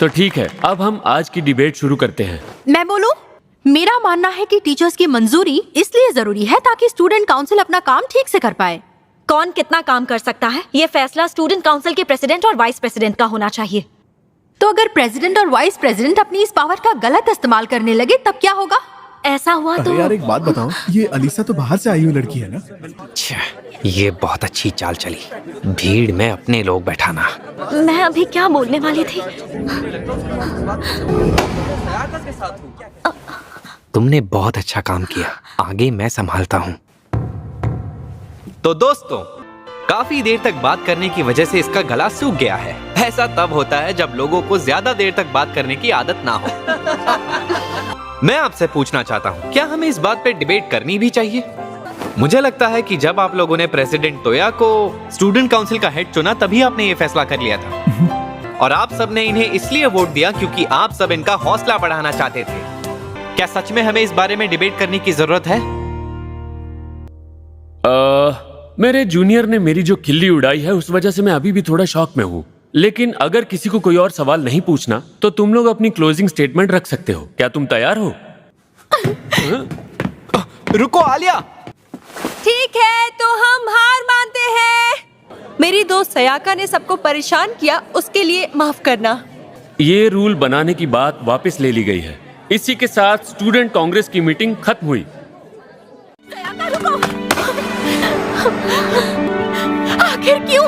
तो ठीक है, अब हम आज की डिबेट शुरू करते हैं। मैं बोलूं? मेरा मानना है कि टीचर्स की मंजूरी इसलिए जरूरी है ताकि स्टूडेंट काउंसिल अपना काम ठीक से कर पाए। कौन कितना काम कर सकता है, ये फैसला स्टूडेंट काउंसिल के प्रेसिडेंट और वाइस प्रेसिडेंट का होना चाहिए। तो अगर प्रेसिडेंट और वाइस प्रेसिडेंट अपनी इस पावर का गलत इस्तेमाल करने लगे तब क्या होगा? ऐसा हुआ तो यार एक बात बताओ, ये अलीसा तो बाहर से आई हुई लड़की है ना? अच्छा, ये बहुत अच्छी चाल चली, भीड़ में अपने लोग बैठाना। मैं अभी क्या बोलने वाली थी? तुमने बहुत अच्छा काम किया, आगे मैं संभालता हूँ। तो दोस्तों, काफी देर तक बात करने की वजह से इसका गला सूख गया है। ऐसा तब होता है जब लोगों को ज्यादा देर तक बात करने की आदत ना हो। मैं आपसे पूछना चाहता हूँ, क्या हमें इस बात पे डिबेट करनी भी चाहिए? मुझे लगता है कि जब आप लोगों ने प्रेसिडेंट तोया को स्टूडेंट काउंसिल का हेड चुना तभी आपने ये फैसला कर लिया था, और आप सब ने इन्हें इसलिए वोट दिया क्योंकि आप सब इनका हौसला बढ़ाना चाहते थे। क्या सच में हमें इस बारे में डिबेट करने की जरूरत है? मेरे जूनियर ने मेरी जो खिल्ली उड़ाई है उस वजह से मैं अभी भी थोड़ा शॉक में हूँ। लेकिन अगर किसी को कोई और सवाल नहीं पूछना तो तुम लोग अपनी क्लोजिंग स्टेटमेंट रख सकते हो। क्या तुम तैयार हो? रुको आलिया। ठीक है, तो हम हार मानते हैं। मेरी दोस्त सयाका ने सबको परेशान किया, उसके लिए माफ करना। ये रूल बनाने की बात वापस ले ली गई है। इसी के साथ स्टूडेंट कांग्रेस की मीटिंग खत्म हुई। आखिर क्यों?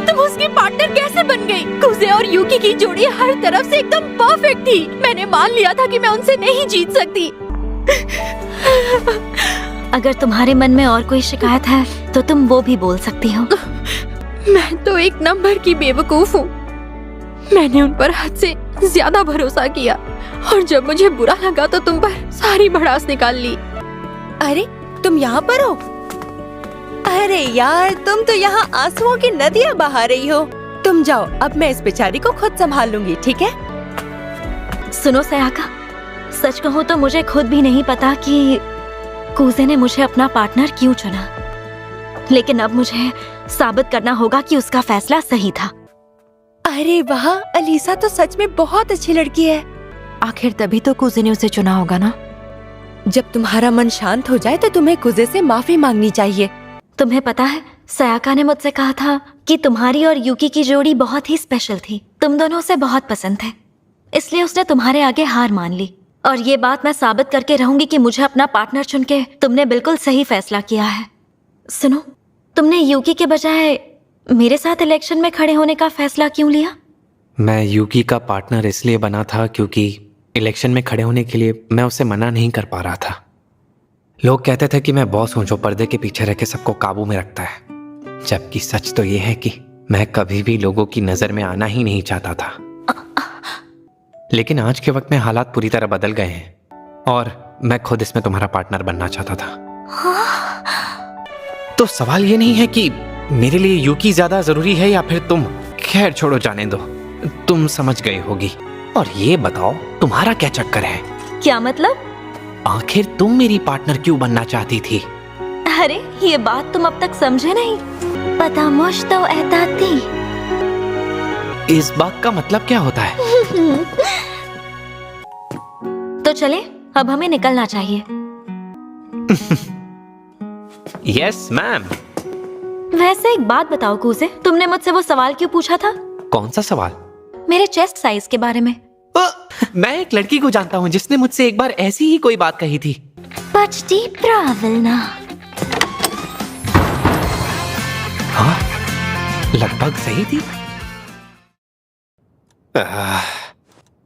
तुम उसकी पार्टनर कैसे बन गई? कुजे और यूकी की जोड़ी हर तरफ से एकदम परफेक्ट थी। मैंने मान लिया था कि मैं उनसे नहीं जीत सकती। अगर तुम्हारे मन में और कोई शिकायत है तो तुम वो भी बोल सकती हो। मैं तो एक नंबर की बेवकूफ हूँ। मैंने उन पर हद से ज्यादा भरोसा किया और जब मुझे बुरा लगा तो तुम पर सारी भड़ास निकाल ली। अरे तुम यहाँ पर हो? अरे यार, तुम तो यहाँ आंसुओं की नदियाँ बहा रही हो। तुम जाओ, अब मैं इस बेचारी को खुद संभाल लूंगी, ठीक है? सुनो सयाका, सच कहूँ तो मुझे खुद भी नहीं पता कि कुजे ने मुझे अपना पार्टनर क्यों चुना, लेकिन अब मुझे साबित करना होगा कि उसका फैसला सही था। अरे वाह, अलीसा तो सच में बहुत अच्छी लड़की है। आखिर तभी तो कुजे ने उसे चुना होगा ना। जब तुम्हारा मन शांत हो जाए तो तुम्हें कुजे से माफी मांगनी चाहिए। तुम्हें पता है, सयाका ने मुझसे कहा था कि तुम्हारी और यूकी की जोड़ी बहुत ही स्पेशल थी। तुम दोनों उसे बहुत पसंद थे, इसलिए उसने तुम्हारे आगे हार मान ली। और ये बात मैं साबित करके रहूंगी कि मुझे अपना पार्टनर चुन के तुमने बिल्कुल सही फैसला किया है। सुनो, तुमने यूकी के बजाय मेरे साथ इलेक्शन में खड़े होने का फैसला क्यों लिया? मैं यूकी का पार्टनर इसलिए बना था क्योंकि इलेक्शन में खड़े होने के लिए मैं उसे मना नहीं कर पा रहा था। लोग कहते थे कि मैं बॉस हूं जो पर्दे के पीछे रह के सबको काबू में रखता है, जबकि सच तो ये है कि मैं कभी भी लोगों की नजर में आना ही नहीं चाहता था। लेकिन आज के वक्त में हालात पूरी तरह बदल गए हैं और मैं खुद इसमें तुम्हारा पार्टनर बनना चाहता था। तो सवाल ये नहीं है कि मेरे लिए यूकी ज्यादा जरूरी है या फिर तुम। खैर छोड़ो, जाने दो, तुम समझ गई होगी। और ये बताओ, तुम्हारा क्या चक्कर है? क्या मतलब? आखिर तुम मेरी पार्टनर क्यों बनना चाहती थी? अरे ये बात तुम अब तक समझे नहीं। पता मुझ तो ऐता थी। इस बात का मतलब क्या होता है? तो चले, अब हमें निकलना चाहिए। Yes ma'am. वैसे एक बात बताओ कुजे, तुमने मुझसे वो सवाल क्यों पूछा था? कौन सा सवाल? मेरे चेस्ट साइज के बारे में। मैं एक लड़की को जानता हूँ जिसने मुझसे एक बार ऐसी ही कोई बात कही थी। पचटी प्रावलना। हाँ, लगभग सही थी।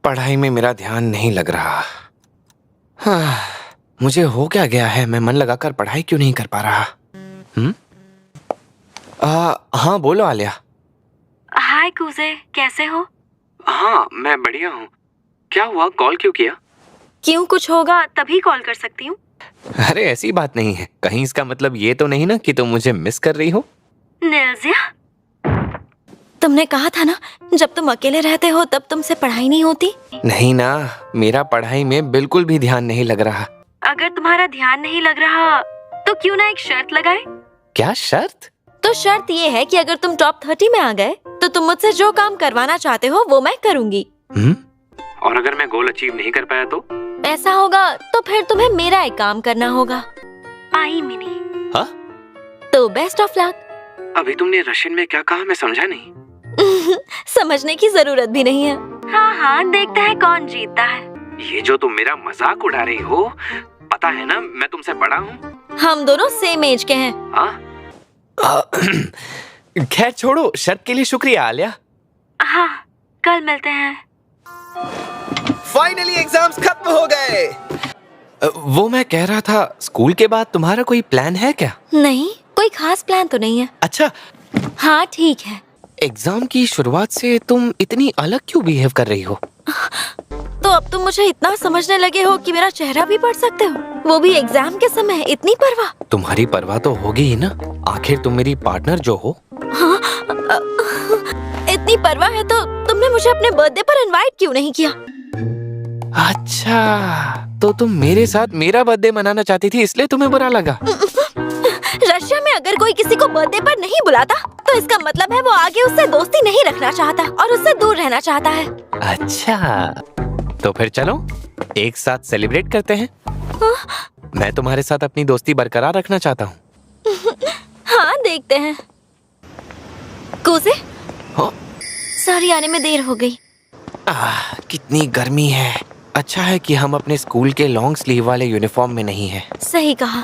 पढ़ाई में मेरा ध्यान नहीं लग रहा। मुझे हो क्या गया है? मैं मन लगाकर पढ़ाई क्यों नहीं कर पा रहा? हाँ बोलो आलिया। हाय कूजे, कैसे हो? हाँ मैं बढ़िया हूँ। क्या हुआ, कॉल क्यों किया? क्यों, कुछ होगा तभी कॉल कर सकती हूँ। अरे ऐसी बात नहीं है, कहीं इसका मतलब ये तो नहीं ना कि तुम मुझे मिस कर रही हो? निल्जिया, तुमने कहा था ना जब तुम अकेले रहते हो तब तुमसे पढ़ाई नहीं होती। नहीं ना, मेरा पढ़ाई में बिल्कुल भी ध्यान नहीं लग रहा। अगर तुम्हारा ध्यान नहीं लग रहा तो क्यों ना एक शर्त लगाए? क्या शर्त? तो शर्त ये है कि अगर तुम टॉप 30 में आ गए तो तुम मुझसे जो काम करवाना चाहते हो वो मैं करूँगी। और अगर मैं गोल अचीव नहीं कर पाया तो? ऐसा होगा तो फिर तुम्हें मेरा एक काम करना होगा। आई मिनी। हाँ? तो बेस्ट ऑफ लक। अभी तुमने रशियन में क्या कहा, मैं समझा नहीं। समझने की जरूरत भी नहीं है। हाँ हाँ, देखते हैं कौन जीतता है। ये जो तुम मेरा मजाक उड़ा रही हो, पता है ना मैं तुमसे बड़ा हूँ। हम दोनों सेम एज के हैं। खैर छोड़ो, शर्त के लिए शुक्रिया आलिया। हाँ, कल मिलते हैं। फाइनली एग्जाम्स खत्म हो गए। वो मैं कह रहा था, स्कूल के बाद तुम्हारा कोई प्लान है क्या? नहीं, कोई खास प्लान तो नहीं है। अच्छा। हाँ ठीक है। एग्जाम की शुरुआत से तुम इतनी अलग क्यों बिहेव कर रही हो? तो अब तुम मुझे इतना समझने लगे हो कि मेरा चेहरा भी पढ़ सकते हो, वो भी एग्जाम के समय। इतनी परवाह? तुम्हारी परवाह तो होगी ही ना, आखिर तुम मेरी पार्टनर जो हो। हाँ, इतनी परवाह है तो तुमने मुझे अपने बर्थडे पर इनवाइट क्यों नहीं किया? अच्छा, तो तुम मेरे साथ मेरा बर्थडे मनाना चाहती थी, इसलिए तुम्हें बुरा लगा। रशिया में अगर कोई किसी को बर्थडे पर नहीं बुलाता तो इसका मतलब है वो आगे उससे दोस्ती नहीं रखना चाहता और उससे दूर रहना चाहता है। अच्छा, तो फिर चलो एक साथ सेलिब्रेट करते हैं। मैं तुम्हारे साथ अपनी दोस्ती बरकरार रखना चाहता हूँ। हाँ देखते हैं। कूजे, हाँ? सॉरी आने में देर हो गई। कितनी गर्मी है। अच्छा है कि हम अपने स्कूल के लॉन्ग स्लीव वाले यूनिफॉर्म में नहीं हैं। सही कहा।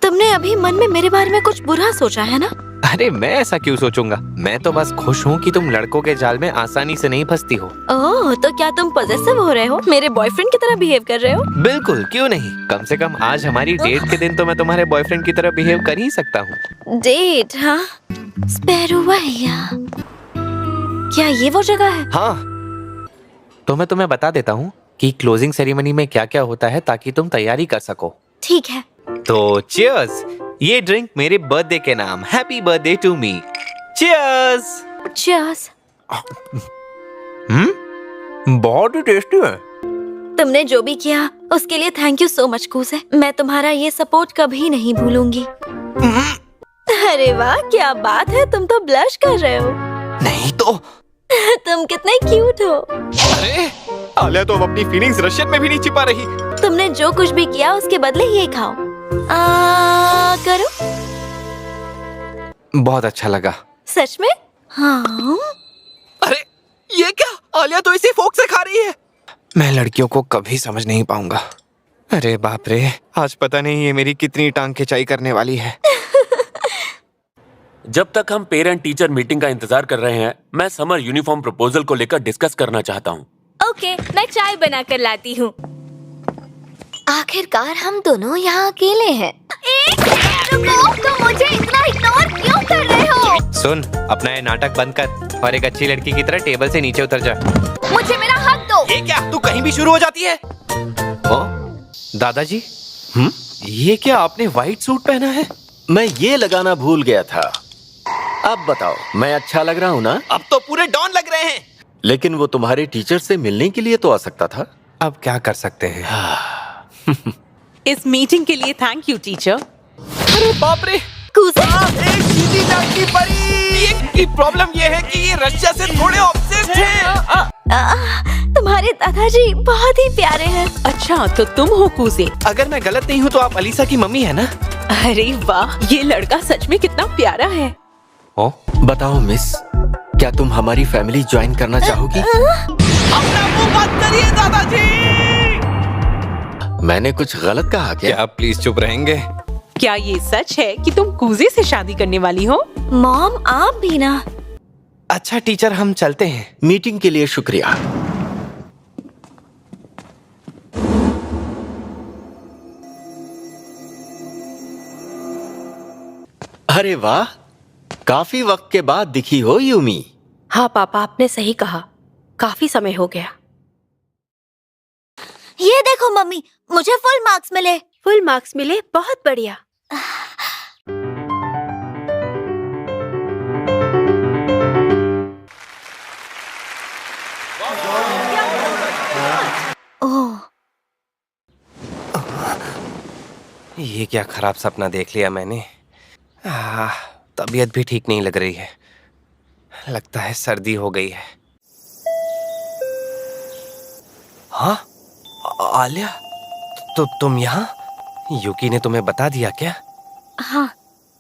तुमने अभी मन में मेरे बारे में कुछ बुरा सोचा है ना? अरे मैं ऐसा क्यों सोचूंगा, मैं तो बस खुश हूँ कि तुम लड़कों के जाल में आसानी से नहीं फंसती हो। ओह, तो क्या तुम पॉजेसिव हो रहे हो? मेरे बॉयफ्रेंड की तरह बिहेव कर रहे हो? बिल्कुल, क्यों नहीं। कम से कम आज हमारी डेट के दिन तो मैं तुम्हारे बॉयफ्रेंड की तरह बिहेव कर ही सकता हूँ। डेट? हाँ, स्पैरो भैया, क्या ये वो जगह है? हाँ, तो मैं तुम्हें बता देता हूँ कि क्लोजिंग सेरेमनी में क्या क्या होता है ताकि तुम तैयारी कर सको। ठीक है। तो चीयर्स, ये ड्रिंक मेरे बर्थडे के नाम, happy birthday to me. Cheers. Cheers. बहुत टेस्टी है। तुमने जो भी किया उसके लिए थैंक यू सो मच कूसे। मैं तुम्हारा ये सपोर्ट कभी नहीं भूलूंगी। अरे वाह, क्या बात है, तुम तो ब्लश कर रहे हो। नहीं तो। तुम कितने क्यूट हो। अरे आलिया तो अपनी फीलिंग्स रशियन में भी नहीं छिपा रही। तुमने जो कुछ भी किया उसके बदले ये खाओ। करो। बहुत अच्छा लगा। सच में? हाँ। अरे ये क्या, आलिया तो इसी फोक से खा रही है। मैं लड़कियों को कभी समझ नहीं पाऊंगा। अरे बाप रे, आज पता नहीं ये मेरी कितनी टांग खिंचाई करने वाली है। जब तक हम पेरेंट टीचर मीटिंग का इंतजार कर रहे हैं, मैं समर यूनिफॉर्म प्रपोजल को लेकर डिस्कस करना चाहता हूँ। ओके, मैं चाय बना कर लाती हूँ। आखिरकार हम दोनों यहाँ अकेले हैं। रुको, तुम मुझे इतना इग्नोर क्यों कर रहे हो? सुन, अपना ये नाटक बंद कर और एक अच्छी लड़की की तरह टेबल से नीचे उतर जा। मुझे मेरा हक दो। ये क्या, तू कहीं भी शुरू हो जाती है? ओ, दादाजी, ये क्या आपने व्हाइट सूट पहना है? मैं ये लगाना भूल गया था। अब बताओ, मैं अच्छा लग रहा हूँ ना? अब तो पूरे डॉन लग रहे हैं। लेकिन वो तुम्हारे टीचर से मिलने के लिए तो आ सकता था। अब क्या कर सकते हैं। इस मीटिंग के लिए थैंक यू टीचर। अरे बाप रे, एक सीधी जाती परी। ये प्रॉब्लम ये है कि ये रशिया से थोड़े ऑब्सेस्ड हैं। तुम्हारे दादाजी बहुत ही प्यारे हैं। अच्छा, तो तुम हो कूजे। अगर मैं गलत नहीं हूँ तो आप अलीसा की मम्मी है ना? अरे वाह, ये लड़का सच में कितना प्यारा है। ओ, बताओ मिस, क्या तुम हमारी फैमिली ज्वाइन करना चाहोगी? अपना मुंह बंद करिए दादाजी। मैंने कुछ गलत कहा क्या? क्या आप प्लीज चुप रहेंगे? क्या ये सच है कि तुम कूजे से शादी करने वाली हो? मॉम, आप भी ना। अच्छा टीचर, हम चलते हैं। मीटिंग के लिए शुक्रिया। अरे वाह, काफी वक्त के बाद दिखी हो यूमी। हाँ पापा, आपने सही कहा, काफी समय हो गया। ये देखो मम्मी, मुझे फुल मार्क्स मिले। फुल मार्क्स मिले? बहुत बढ़िया। ओह, ये क्या खराब सपना देख लिया मैंने। तबीयत भी ठीक नहीं लग रही है, लगता है सर्दी हो गई है। हाँ आलिया, तो तुम यहाँ? यूकी ने तुम्हें बता दिया क्या? हाँ,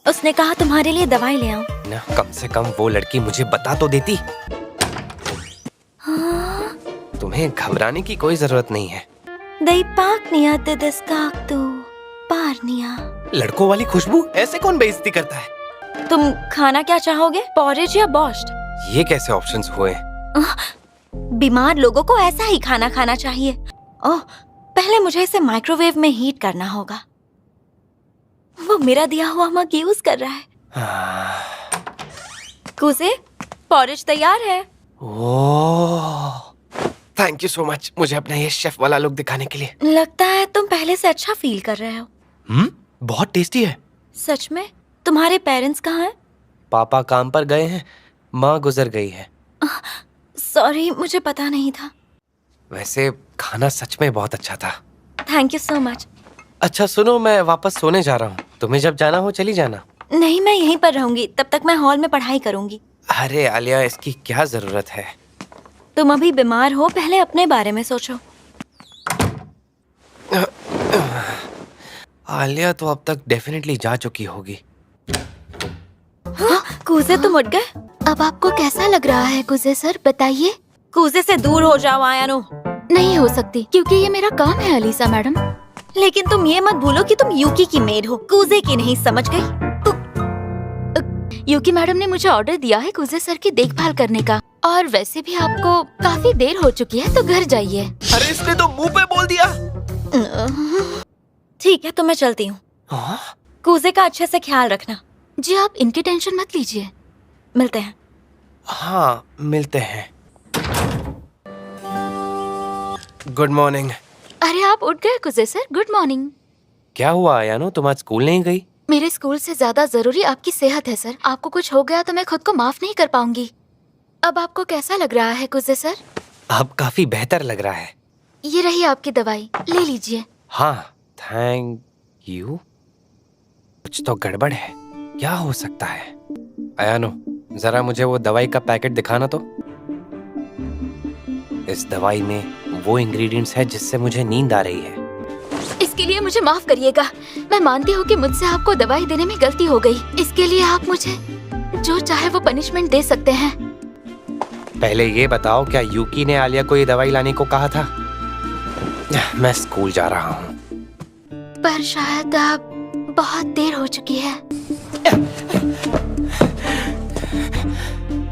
उसने कहा तुम्हारे लिए दवाई ले आऊं। ना, कम से कम वो लड़की मुझे बता तो देती। हाँ? तुम्हें घबराने की कोई जरूरत नहीं है। दई पाकनिया दिदस्काक तू पारनिया। लड़कों वाली खुशबू, ऐसे कौन बेइज्जती करता है? तुम खाना क्या चाहोगे, पॉरेज या बोस्ट? ये कैसे ऑप्शंस हुए? बीमार लोगों को ऐसा ही खाना खाना चाहिए। ओह, पहले मुझे इसे माइक्रोवेव में हीट करना होगा। वो मेरा दिया हुआ मग यूज कर रहा है। कुसे, पॉरेज तैयार है। ओह, थैंक यू सो मच, मुझे अपना ये शेफ वाला लुक दिखाने के लिए। लगता है तुम पहले से अच्छा फील कर रहे हो। बहुत टेस्टी है। सच में? तुम्हारे पेरेंट्स कहाँ हैं? पापा काम पर गए हैं, माँ गुजर गई है। सॉरी, मुझे पता नहीं था। वैसे खाना सच में बहुत अच्छा था। Thank you so much. अच्छा सुनो, मैं वापस सोने जा रहा हूँ, तुम्हें जब जाना हो चली जाना। नहीं, मैं यहीं पर रहूंगी, तब तक मैं हॉल में पढ़ाई करूंगी। अरे आलिया, इसकी क्या जरूरत है? तुम अभी बीमार हो, पहले अपने बारे में सोचो। आलिया तो अब तक डेफिनेटली जा चुकी होगी। हाँ, कूजे तुम उठ गए? अब आपको कैसा लग रहा है कुजे सर, बताइए। कूजे से दूर हो जाओ आयानो। नहीं हो सकती, क्योंकि ये मेरा काम है अलीसा मैडम। लेकिन तुम ये मत भूलो कि तुम यूकी की मेड हो, कूजे की नहीं, समझ गई? यूकी मैडम ने मुझे ऑर्डर दिया है कुजे सर की देखभाल करने का, और वैसे भी आपको काफी देर हो चुकी है, तो घर जाइए। अरे इसने तो मुंह पे बोल दिया। ठीक है, तो मैं चलती हूँ। कूजे का अच्छे से ख्याल रखना। जी, आप इनकी टेंशन मत लीजिए। मिलते हैं। हाँ, मिलते हैं। Good morning. अरे आप उठ गए कुजे सर, गुड मॉर्निंग। क्या हुआ आयानो, तुम आज स्कूल नहीं गई? मेरे स्कूल से ज्यादा जरूरी आपकी सेहत है सर। आपको कुछ हो गया तो मैं खुद को माफ नहीं कर पाऊंगी। अब आपको कैसा लग रहा है कुजे सर? अब काफी बेहतर लग रहा है। ये रही आपकी दवाई, ले लीजिए। हाँ, थैंक यू। कुछ तो गड़बड़ है, क्या हो सकता है? आयानो, जरा मुझे वो दवाई का पैकेट दिखाना तो। इस दवाई में वो इंग्रेडिएंट्स है जिससे मुझे नींद आ रही है। इसके लिए मुझे माफ करिएगा। मैं मानती हूँ कि मुझसे आपको दवाई देने में गलती हो गई। इसके लिए आप मुझे जो चाहे वो पनिशमेंट दे सकते हैं। पहले ये बताओ, क्या यूकी ने आलिया को ये दवाई लाने को कहा था? मैं स्कूल जा रहा हूँ। पर शायद अब बहुत देर हो चुकी है।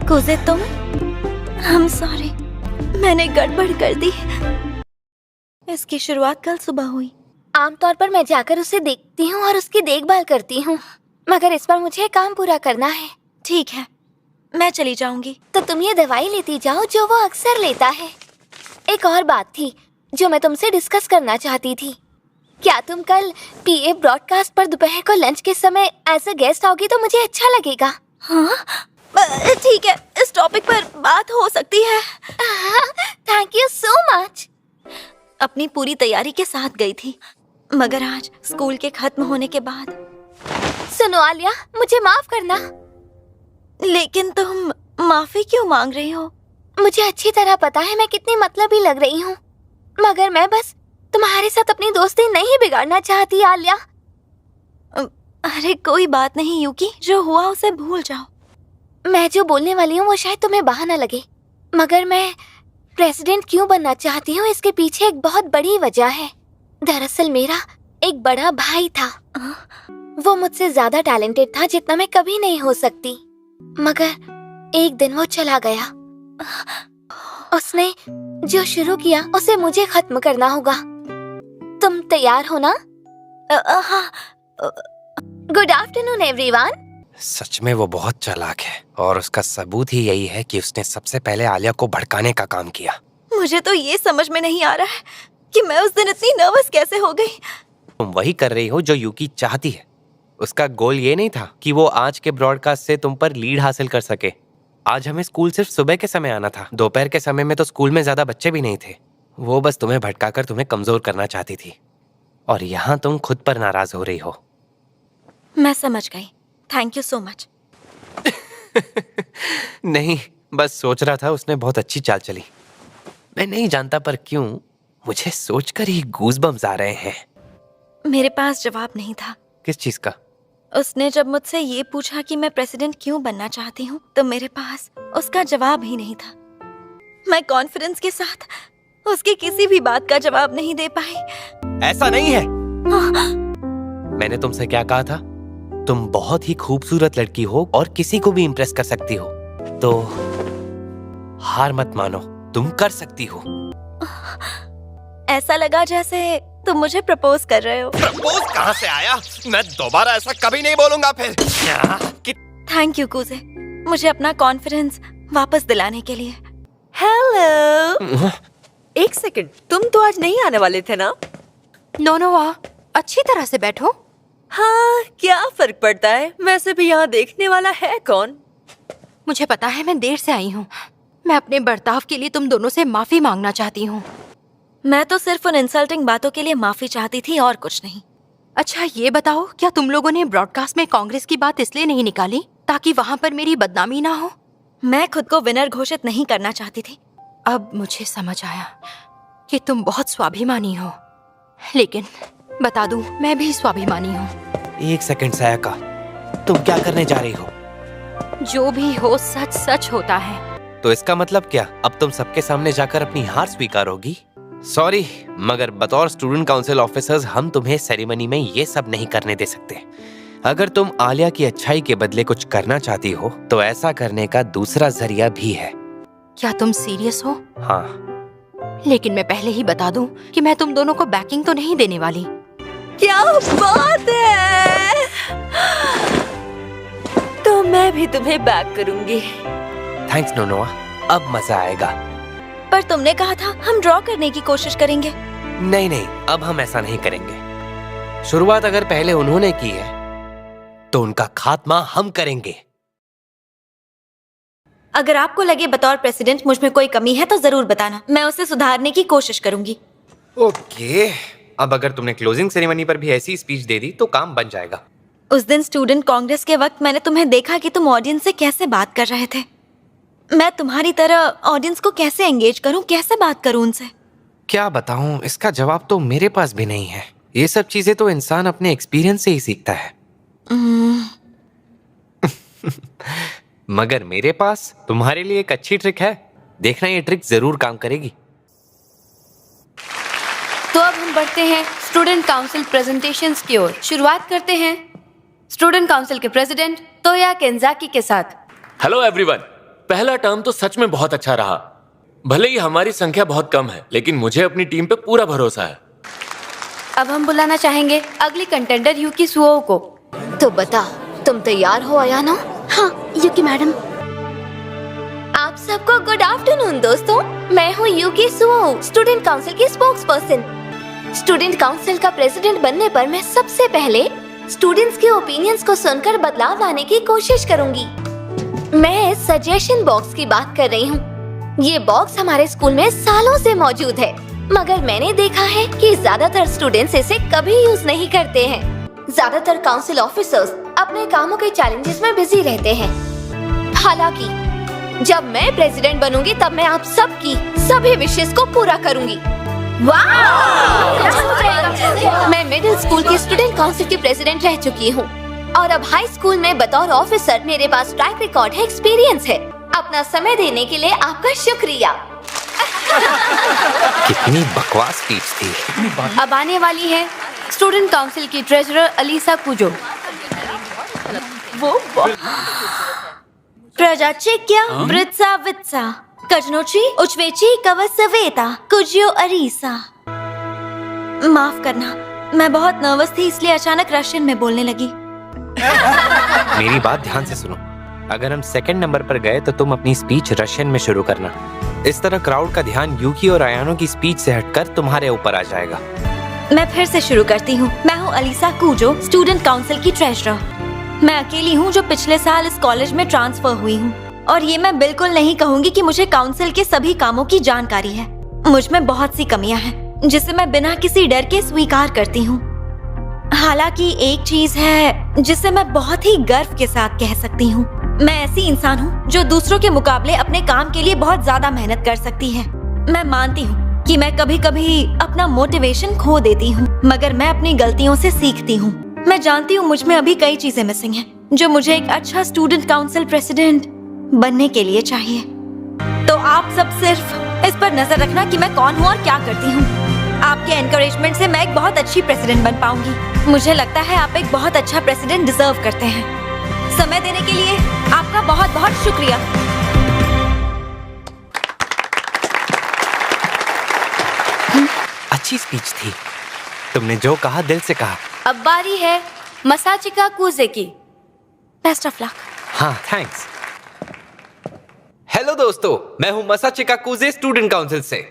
कुजे तुम? I'm sorry, मैंने गड़बड़ कर दी। इसकी शुरुआत कल सुबह हुई। आमतौर पर मैं जाकर उसे देखती हूँ और उसकी देखभाल करती हूँ, मगर इस बार मुझे काम पूरा करना है। ठीक है, मैं चली जाऊंगी। तो तुम ये दवाई लेती जाओ जो वो अक्सर लेता है। एक और बात थी जो मैं तुमसे डिस्कस करना चाहती थी। क्या तुम कल पीए ब्रॉडकास्ट पर दोपहर को लंच के समय एज अ गेस्ट आओगी तो मुझे अच्छा लगेगा। हाँ, ठीक है, इस टॉपिक पर बात हो सकती है। Thank you so much. अपनी पूरी तैयारी के साथ गई थी, मगर आज स्कूल के खत्म होने के बाद। सुनो आलिया, मुझे माफ करना। लेकिन तुम माफी क्यों मांग रही हो? मुझे अच्छी तरह पता है मैं कितनी मतलबी लग रही हूँ, मगर मैं बस तुम्हारे साथ अपनी दोस्ती नहीं बिगाड़ना चाहती आलिया। अरे कोई बात नहीं यूकी, जो हुआ उसे भूल जाओ। मैं जो बोलने वाली हूँ वो शायद तुम्हें बहाना लगे, मगर मैं प्रेसिडेंट क्यों बनना चाहती हूँ इसके पीछे एक बहुत बड़ी वजह है। दरअसल मेरा एक बड़ा भाई था। वो मुझसे ज्यादा टैलेंटेड था जितना मैं कभी नहीं हो सकती, मगर एक दिन वो चला गया। उसने जो शुरू किया उसे मुझे खत्म करना होगा। तुम तैयार हो ना? हाँ। Good afternoon everyone. सच में वो बहुत चालाक है और उसका सबूत ही यही है कि उसने सबसे पहले आलिया को भड़काने का काम किया। मुझे तो ये समझ में नहीं आ रहा है कि मैं उस दिन इतनी नर्वस कैसे हो गई। तुम वही कर रही हो जो यूकी चाहती है। उसका गोल ये नहीं था कि वो आज के ब्रॉडकास्ट से तुम पर लीड हासिल कर सके। आज हमें स्कूल सिर्फ सुबह के समय आना था। दोपहर के समय में तो स्कूल में ज्यादा बच्चे भी नहीं थे। वो बस तुम्हें भटकाकर तुम्हें कमजोर करना चाहती थी और यहाँ तुम खुद पर नाराज हो रही हो। मैं समझ गई, थैंक यू सो मच। नहीं, बस सोच रहा था उसने बहुत अच्छी चाल चली। मैं नहीं जानता पर क्यों मुझे सोचकर ही गूज़बम्स आ रहे हैं। मेरे पास जवाब नहीं था। किस चीज का? उसने जब मुझसे ये पूछा कि मैं प्रेसिडेंट क्यों बनना चाहती हूँ तो मेरे पास उसका जवाब ही नहीं था। मैं कॉन्फिडेंस के साथ उसकी किसी भी बात का जवाब नहीं दे पाई। ऐसा नहीं है। मैंने तुमसे क्या कहा था? तुम बहुत ही खूबसूरत लड़की हो और किसी को भी इम्प्रेस कर सकती हो। तो हार मत मानो, तुम कर सकती हो। ऐसा लगा जैसे तुम मुझे प्रपोज कर रहे हो। प्रपोज कहाँ से आया? मैं दोबारा ऐसा कभी नहीं बोलूंगा फिर। थैंक यू कूजे, मुझे अपना कॉन्फिडेंस वापस दिलाने के लिए। हेलो, एक सेकंड, तुम तो आज नहीं आने वाले थे ना? नोनोआ, अच्छी तरह से बैठो। हाँ, क्या फर्क पड़ता है? वैसे भी यहाँ देखने वाला है कौन? मुझे पता है मैं देर से आई हूँ। मैं अपने बर्ताव के लिए तुम दोनों से माफी मांगना चाहती हूँ। मैं तो सिर्फ उन इंसल्टिंग बातों के लिए माफी चाहती थी और कुछ नहीं। अच्छा ये बताओ, क्या तुम लोगों ने ब्रॉडकास्ट में कांग्रेस की बात इसलिए नहीं निकाली ताकि वहाँ पर मेरी बदनामी ना हो? मैं खुद को विनर घोषित नहीं करना चाहती थी। अब मुझे समझ आया कि तुम बहुत स्वाभिमानी हो, लेकिन बता दूं, मैं भी स्वाभिमानी हूँ। एक सेकंड सायका, तुम क्या करने जा रही हो? जो भी हो सच सच होता है। तो इसका मतलब क्या? अब तुम सबके सामने जाकर अपनी हार स्वीकारोगी? सॉरी, मगर बतौर स्टूडेंट काउंसिल ऑफिसर्स हम तुम्हें सेरेमनी में ये सब नहीं करने दे सकते। अगर तुम आलिया की अच्छाई के बदले कुछ करना चाहती हो तो ऐसा करने का दूसरा जरिया भी है। क्या तुम सीरियस हो? हाँ। लेकिन मैं पहले ही बता दूं कि मैं तुम दोनों को बैकिंग तो नहीं देने वाली। क्या बात है! तो मैं भी तुम्हें बैक करूंगी। थैंक्स नोनोआ, अब मजा आएगा। पर तुमने कहा था हम ड्रॉ करने की कोशिश करेंगे। नहीं, अब हम ऐसा नहीं करेंगे। शुरुआत अगर पहले उन्होंने की है तो उनका खात्मा हम करेंगे। अगर आपको लगे बतौर प्रेसिडेंट मुझ में कोई कमी है तो जरूर बताना, मैं उसे सुधारने की कोशिश करूंगी। ओके, अब अगर तुमने क्लोजिंग सेरेमनी पर भी ऐसी स्पीच दे दी तो काम बन जाएगा। उस दिन स्टूडेंट कांग्रेस के वक्त मैंने तुम्हें देखा कि तुम ऑडियंस से कैसे बात कर रहे थे। मैं तुम्हारी तरह ऑडियंस को कैसे एंगेज करूं, कैसे बात करूं उनसे? क्या बताऊं, इसका जवाब तो मेरे पास भी नहीं है। ये सब चीजें तो इंसान अपने एक्सपीरियंस से ही सीखता है। मगर मेरे पास तुम्हारे लिए एक अच्छी ट्रिक है। देखना ये ट्रिक जरूर काम करेगी। तो अब हम बढ़ते हैं स्टूडेंट काउंसिल प्रेजेंटेशंस की ओर। शुरुआत करते हैं स्टूडेंट काउंसिल के प्रेसिडेंट तोया केंजाकी के साथ। हेलो एवरीवन, पहला टर्म तो सच में बहुत अच्छा रहा। भले ही हमारी संख्या बहुत कम है, लेकिन मुझे अपनी टीम पे पूरा भरोसा है। अब हम बुलाना चाहेंगे अगली कंटेंडर यूकी सुओ को। तो बताओ, तुम तैयार हो अयाना? हाँ यूकी मैडम। आप सबको गुड आफ्टरनून दोस्तों। मैं हूँ यूकी सुओ, स्टूडेंट काउंसिल की स्पोक्स पर्सन। स्टूडेंट काउंसिल का प्रेसिडेंट बनने पर मैं सबसे पहले स्टूडेंट्स के ओपिनियंस को सुनकर बदलाव लाने की कोशिश करूंगी। मैं सजेशन बॉक्स की बात कर रही हूँ। ये बॉक्स हमारे स्कूल में सालों से मौजूद है, मगर मैंने देखा है कि ज्यादातर स्टूडेंट्स इसे कभी यूज नहीं करते हैं। ज्यादातर काउंसिल ऑफिसर्स अपने कामों के चैलेंजेस में बिजी रहते हैं। हालांकि जब मैं प्रेसिडेंट बनूंगी तब मैं आप सबकी सभी विशेष को पूरा करूंगी। मैं मिडिल स्कूल की स्टूडेंट काउंसिल की प्रेसिडेंट रह चुकी हूँ और अब हाई स्कूल में बतौर ऑफिसर मेरे पास ट्रैक रिकॉर्ड है, एक्सपीरियंस है। अपना समय देने के लिए आपका शुक्रिया। कितनी बकवास स्पीच थी। अब आने वाली है स्टूडेंट काउंसिल की ट्रेजरर अलीसा कुजो। प्रजाचिक्या वृत्सा वित्सा कजनोची उचवेची कवसवेता कुजियो अरीसा। माफ करना, मैं बहुत नर्वस थी इसलिए अचानक रशियन में बोलने लगी। मेरी बात ध्यान से सुनो। अगर हम सेकंड नंबर पर गए तो तुम अपनी स्पीच रशियन में शुरू करना। इस तरह क्राउड का ध्यान यूकी और आयानो की स्पीच से हटकर तुम्हारे ऊपर आ जाएगा। मैं फिर से शुरू करती हूँ। मैं हूँ अलीसा कूजो, स्टूडेंट काउंसिल की ट्रेजरर। मैं अकेली हूँ जो पिछले साल इस कॉलेज में ट्रांसफर हुई हूँ, और ये मैं बिल्कुल नहीं कहूँगी कि मुझे काउंसिल के सभी कामों की जानकारी है। मुझ में बहुत सी कमियां हैं जिसे मैं बिना किसी डर के स्वीकार करती हूँ। हालांकि एक चीज है जिसे मैं बहुत ही गर्व के साथ कह सकती हूँ। मैं ऐसी इंसान हूँ जो दूसरों के मुकाबले अपने काम के लिए बहुत ज्यादा मेहनत कर सकती है। मैं मानती हूँ कि मैं कभी कभी अपना मोटिवेशन खो देती हूँ, मगर मैं अपनी गलतियों से सीखती हूँ। मैं जानती हूँ मुझ में अभी कई चीजें मिसिंग हैं जो मुझे एक अच्छा स्टूडेंट काउंसिल प्रेसिडेंट बनने के लिए चाहिए। तो आप सब सिर्फ इस पर नजर रखना कि मैं कौन हूँ और क्या करती हूँ। आपके एनकरेजमेंट से मैं एक बहुत अच्छी प्रेसिडेंट बन पाऊंगी। मुझे लगता है आप एक बहुत अच्छा प्रेसिडेंट डिजर्व करते हैं। समय देने के लिए आपका बहुत बहुत शुक्रिया। अच्छी स्पीच थी। तुमने जो कहा दिल से कहा। अब बारी है मसाचिका कुजे की। Best of luck. हाँ, थैंक्स। हेलो दोस्तों, मैं हूं मसाचिका कुजे स्टूडेंट काउंसिल से।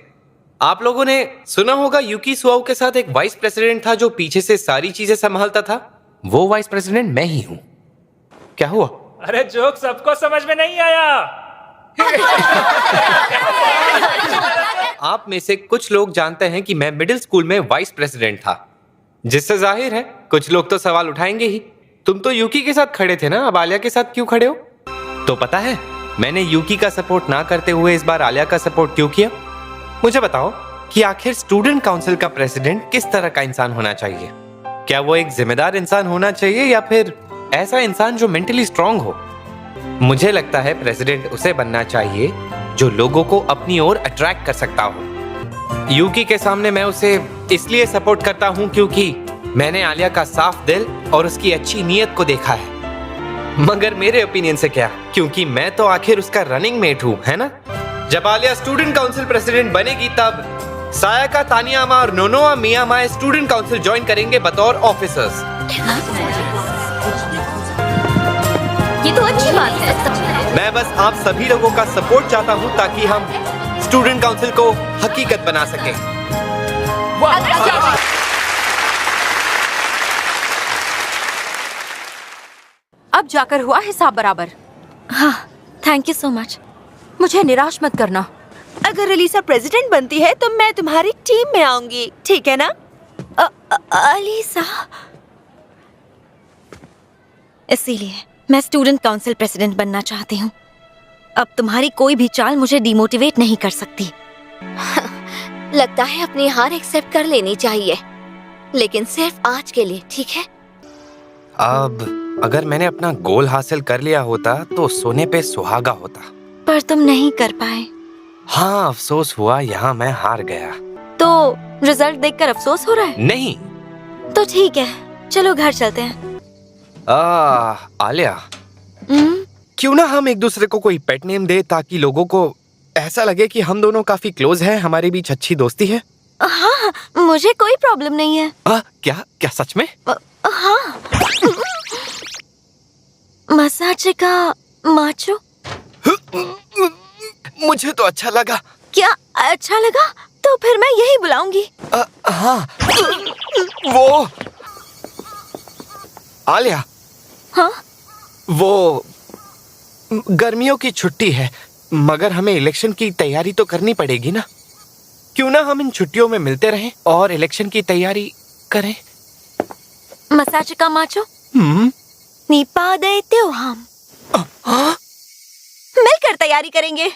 आप लोगों ने सुना होगा यूकी सुआओ के साथ एक वाइस प्रेसिडेंट था जो पीछे से सारी चीजें संभालता था। वो वाइस प्रेसिडेंट मैं ही हूं। क्या हुआ? अरे जोक सबको समझ में नहीं आया। आप में से कुछ लोग जानते हैं कि मैं मिडिल स्कूल में वाइस प्रेसिडेंट था, जिससे जाहिर है कुछ लोग तो सवाल उठाएंगे ही। तुम तो यूकी के साथ खड़े थे ना, अब आलिया के साथ क्यों खड़े हो? तो पता है मैंने यूकी का सपोर्ट ना करते हुए इस बार आलिया का सपोर्ट क्यों किया? मुझे बताओ कि आखिर स्टूडेंट काउंसिल का प्रेसिडेंट किस तरह का इंसान होना चाहिए? क्या वो एक जिम्मेदार इंसान होना चाहिए या फिर ऐसा इंसान जो मेंटली स्ट्रांग हो? मुझे लगता है प्रेसिडेंट उसे बनना चाहिए जो लोगों को अपनी ओर अट्रैक्ट कर सकता हो। यूकी के सामने मैं उसे इसलिए सपोर्ट करता हूं क्योंकि मैंने आलिया का साफ दिल और उसकी अच्छी नीयत को देखा है। मगर मेरे ओपिनियन से क्या, क्योंकि मैं तो आखिर उसका रनिंग मेट हूं, है ना? जब आलिया स्टूडेंट काउंसिल प्रेसिडेंट बनेगी तब सायाका तानियामा और नोनोआ मियामाए स्टूडेंट काउंसिल ज्वाइन करेंगे बतौर ऑफिसर्स। ये तो अच्छी बात है। मैं बस आप सभी लोगों का सपोर्ट चाहता हूं ताकि हम स्टूडेंट काउंसिल को हकीकत बना सकें। अब जाकर हुआ हिसाब बराबर। हाँ, थैंक यू सो मच। मुझे निराश मत करना। अगर अलीसा प्रेसिडेंट बनती है तो मैं तुम्हारी टीम में आऊंगी, ठीक है ना? अलीसा, इसीलिए मैं स्टूडेंट काउंसिल प्रेसिडेंट बनना चाहती हूँ। अब तुम्हारी कोई भी चाल मुझे डिमोटिवेट नहीं कर सकती। लगता है अपनी हार एक्सेप्ट कर लेनी चाहिए, लेकिन सिर्फ आज के लिए, ठीक है? अब अगर मैंने अपना गोल हासिल कर लिया होता तो सोने पे सुहागा होता। पर तुम नहीं कर पाए। हाँ, अफसोस हुआ, यहाँ मैं हार गया। तो रिजल्ट देखकर अफसोस हो रहा है? नहीं। तो ठीक है, चलो घर चलते हैं। आलिया, क्यों ना हम एक दूसरे को कोई पेट नेम दे ताकि लोगों को ऐसा लगे कि हम दोनों काफी क्लोज हैं, हमारे बीच अच्छी दोस्ती है। हाँ, मुझे कोई प्रॉब्लम नहीं है। क्या सच में? हाँ। मसाचिका माचो। मुझे तो अच्छा लगा। क्या अच्छा लगा? तो फिर मैं यही बुलाऊंगी। हाँ। वो आलिया। हाँ? वो गर्मियों की छुट्टी है, मगर हमें इलेक्शन की तैयारी तो करनी पड़ेगी ना। क्यों ना हम इन छुट्टियों में मिलते रहें और इलेक्शन की तैयारी करें? मसाचिका माचो। निपा देते हो हम। मिलकर तैयारी करेंगे।